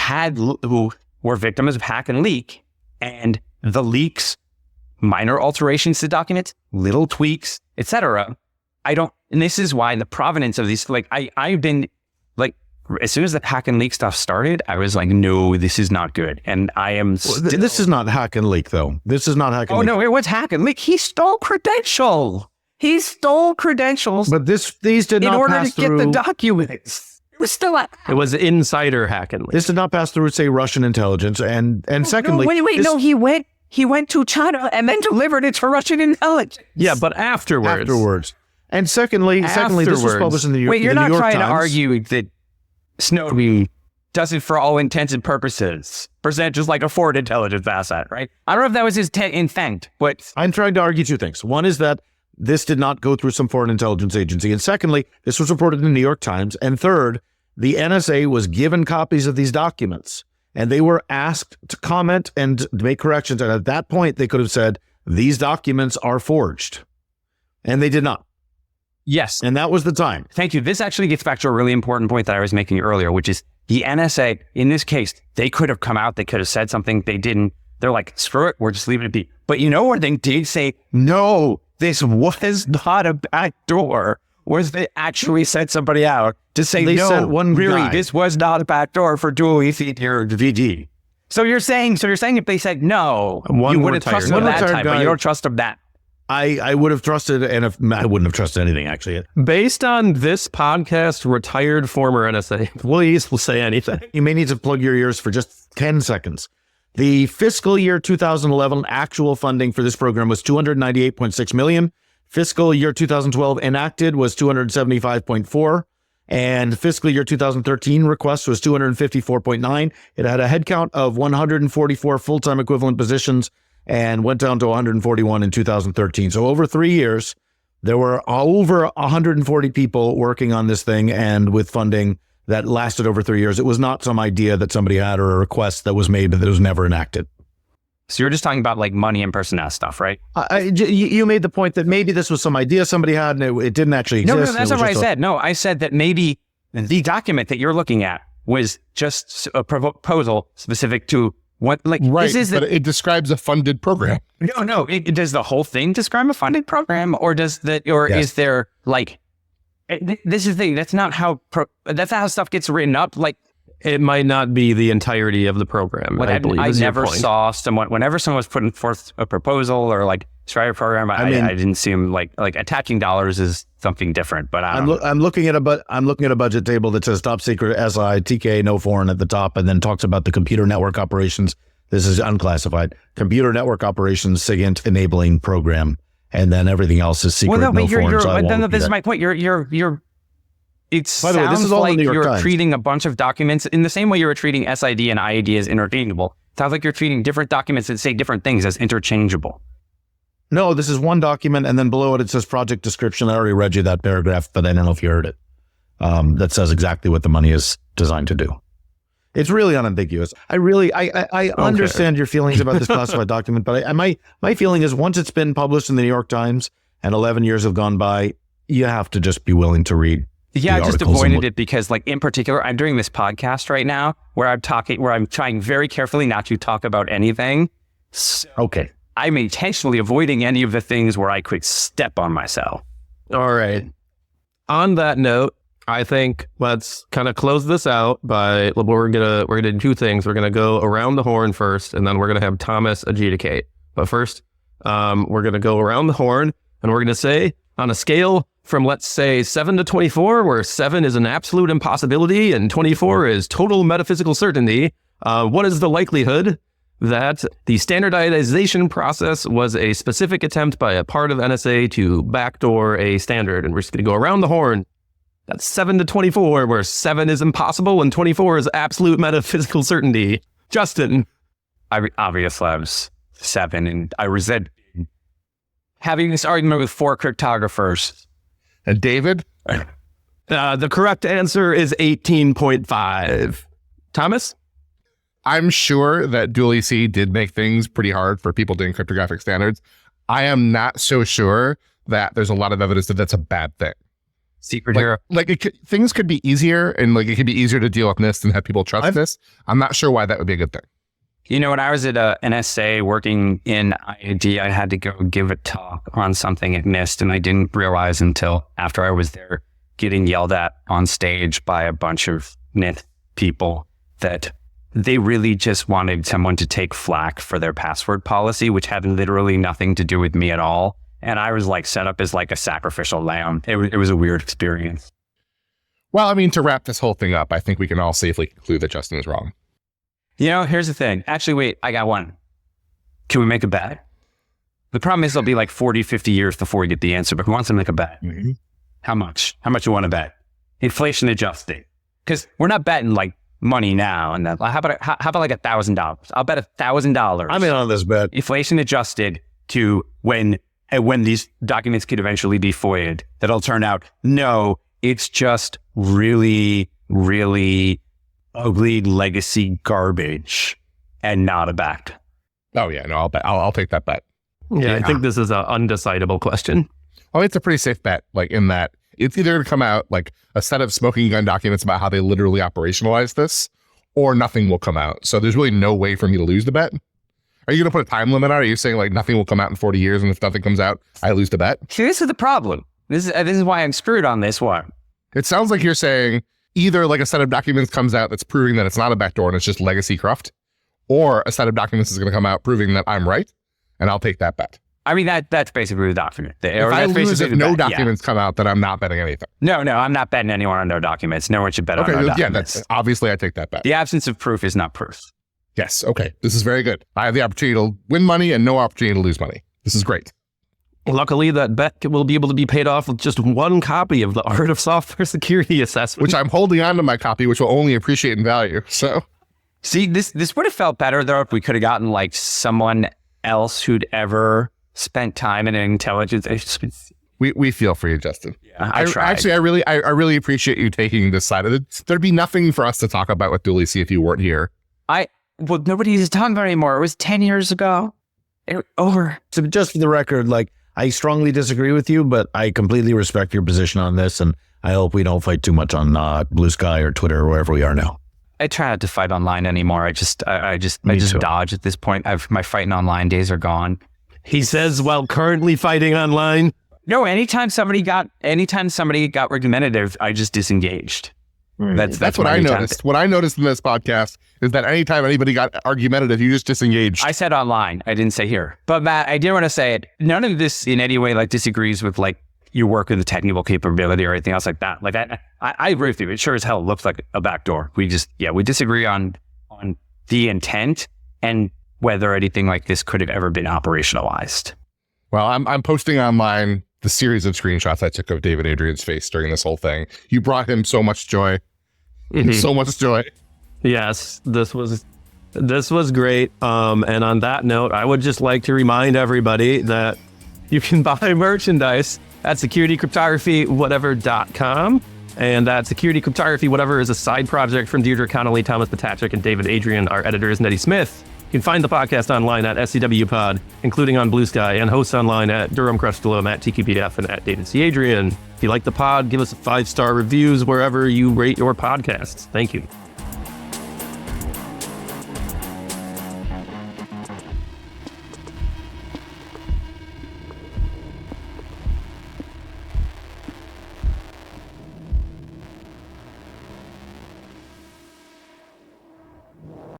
were victims of hack and leak, and the leaks, minor alterations to documents, little tweaks, etc. And this is why the provenance of these, like I've been, like, as soon as the hack and leak stuff started, I was like, no, this is not good. And I am This is not hack and leak, though. This is not hack and leak. Oh, no, it was hack and leak. He stole credentials. But these did not pass through. In order to get the documents. It was still It was insider hack and leak. This did not pass through, say, Russian intelligence. And secondly... No, he went to China and then delivered it to Russian intelligence. Yeah, but afterwards. And secondly, this was published in the New York Times. Wait, you're not trying to argue that Snowden does it for all intents and purposes. Present just like a foreign intelligence asset, right? I don't know if that was his intent, but I'm trying to argue two things. One is that this did not go through some foreign intelligence agency. And secondly, this was reported in the New York Times. And third, the NSA was given copies of these documents and they were asked to comment and make corrections. And at that point, they could have said, these documents are forged. And they did not. yes. And that was the time. Thank you. This actually gets back to a really important point that I was making earlier, which is the NSA, in this case, they could have come out, they could have said something, they didn't. They're like, screw it, we're just leaving it be. But you know where they did say, no, this was not a backdoor, was they actually sent somebody out to say, They no, sent one really, guy. this was not a backdoor for dual esteemed or VG. So you're saying if they said no, One you more wouldn't trust tired them guy. that time, but Guy. you don't trust them that. I would have trusted, and if I wouldn't have trusted anything, actually. Based on this podcast, retired former NSA employees will say anything. You may need to plug your ears for just 10 seconds. The fiscal year 2011 actual funding for this program was $298.6 million. Fiscal year 2012 enacted was $275.4. And fiscal year 2013 request was $254.9. It had a headcount of 144 full-time equivalent positions and went down to 141 in 2013. So over 3 years, there were over 140 people working on this thing, and with funding that lasted over 3 years. It was not some idea that somebody had or a request that was made, but that was never enacted. So you're just talking about like money and personnel stuff, right? You made the point that maybe this was some idea somebody had, and it didn't actually exist. No, that's It was not what I just said. No, I said that maybe the document that you're looking at was just a proposal specific to what, like, Right, this is but it describes a funded program. no. Does the whole thing describe a funded program, or does that, or Yes. is there like, this is the thing. That's not how that's not how stuff gets written up. Like, It might not be the entirety of the program. I believe I is your never point. saw someone, whenever someone was putting forth a proposal or like start a program, I didn't see them like attaching dollars is something different. But I'm looking at a budget table that says top secret SI TK no foreign at the top, and then talks about the computer network operations. This is unclassified computer network operations SIGINT enabling program, and then everything else is secret. Well, no, but foreign. So I won't this do is that. my point. You're. It By the way, this sounds is all in like the New York you're Times. treating a bunch of documents in the same way you were treating SID and IAD as interchangeable. Sounds like you're treating different documents that say different things as interchangeable. No, this is one document, and then below it says project description. I already read you that paragraph, but I don't know if you heard it. That says exactly what the money is designed to do. It's really unambiguous. I understand your feelings about this classified document, but my feeling is once it's been published in the New York Times and 11 years have gone by, you have to just be willing to read. Yeah, I the just articles and avoided it because, like, in particular, I'm doing this podcast right now where I'm trying very carefully not to talk about anything. So Okay. I'm intentionally avoiding any of the things where I could step on myself. All right. On that note, I think let's kind of close this out by we're gonna do two things. We're gonna go around the horn first, and then we're gonna have Thomas adjudicate. But first, we're gonna go around the horn, and we're gonna say on a scale from, let's say, 7 to 24, where 7 is an absolute impossibility and 24 is total metaphysical certainty, what is the likelihood that the standardization process was a specific attempt by a part of NSA to backdoor a standard? And we're just going to go around the horn. That's 7 to 24, where 7 is impossible and 24 is absolute metaphysical certainty. Justin. Obviously, I was 7, and I resent having this argument with 4 cryptographers. And David? The correct answer is 18.5. Thomas? I'm sure that Dual EC did make things pretty hard for people doing cryptographic standards. I am not so sure that there's a lot of evidence that that's a bad thing. Secret hero. Things could be easier, and like it could be easier to deal with NIST and have people trust this. I'm not sure why that would be a good thing. You know, when I was at NSA working in IAD, I had to go give a talk on something at NIST, and I didn't realize until after I was there getting yelled at on stage by a bunch of NIST people that they really just wanted someone to take flack for their password policy, which had literally nothing to do with me at all. And I was like set up as like a sacrificial lamb. It was a weird experience. Well, I mean, to wrap this whole thing up, I think we can all safely conclude that Justin is wrong. You know, here's the thing. Actually, wait, I got one. Can we make a bet? The problem is it'll be like 40, 50 years before we get the answer, but who wants to make a bet? Mm-hmm. How much? How much you want to bet? Inflation adjusted. Because we're not betting like money now. And how about like $1,000? I'll bet $1,000. I'm in on this bet. Inflation adjusted to when these documents could eventually be FOIA'd, that'll turn out, no, it's just really, really ugly legacy garbage and not a backed. Oh yeah, no, I'll take that bet. Yeah, I think this is an undecidable question. Oh, it's a pretty safe bet, like in that it's either going to come out like a set of smoking gun documents about how they literally operationalize this, or nothing will come out. So there's really no way for me to lose the bet. Are you going to put a time limit on it? Are you saying like nothing will come out in 40 years, and if nothing comes out, I lose the bet? See, this is the problem. This is why I'm screwed on this one. It sounds like you're saying either like a set of documents comes out that's proving that it's not a backdoor and it's just legacy cruft, or a set of documents is going to come out proving that I'm right, and I'll take that bet. I mean, that's basically the document. If I lose, if no documents come out, then I'm not betting anything. No, I'm not betting anyone on no documents. No one should bet on no documents. Yeah, that's obviously I take that bet. The absence of proof is not proof. Yes, okay. This is very good. I have the opportunity to win money and no opportunity to lose money. This is great. Luckily, that bet will be able to be paid off with just one copy of the Art of Software Security Assessment. Which I'm holding on to my copy, which will only appreciate in value. So, see, this would have felt better, though, if we could have gotten like someone else who'd ever spent time in an intelligence agency. We feel for you, Justin. Yeah, I tried. Actually, I really appreciate you taking this side of it. There'd be nothing for us to talk about with Dually C if you weren't here. Well, nobody's talking about it anymore. It was 10 years ago. Over. So just for the record, like, I strongly disagree with you, but I completely respect your position on this, and I hope we don't fight too much on Blue Sky or Twitter or wherever we are now. I try not to fight online anymore. I just dodge at this point. My fighting online days are gone. He says while currently fighting online. No, anytime somebody got argumentative, I just disengaged. That's what I noticed. What I noticed in this podcast is that anytime anybody got argumentative, you just disengaged. I said online. I didn't say here. But Matt, I did want to say it. None of this in any way like disagrees with like your work with the technical capability or anything else like that. Like I agree with you. It sure as hell looks like a backdoor. We disagree on the intent and whether anything like this could have ever been operationalized. Well, I'm posting online the series of screenshots I took of David Adrian's face during this whole thing. You brought him so much joy. So much joy. Yes, this was great. And on that note, I would just like to remind everybody that you can buy merchandise at securitycryptographywhatever.com. And that Security Cryptography Whatever is a side project from Deirdre Connolly, Thomas Patachik, and David Adrian. Our editor is Nettie Smith. You can find the podcast online at SCWPod, including on Blue Sky, and hosts online at Durham Crestaloom, at TQPF, and at David C. Adrian. If you like the pod, give us 5-star reviews wherever you rate your podcasts. Thank you.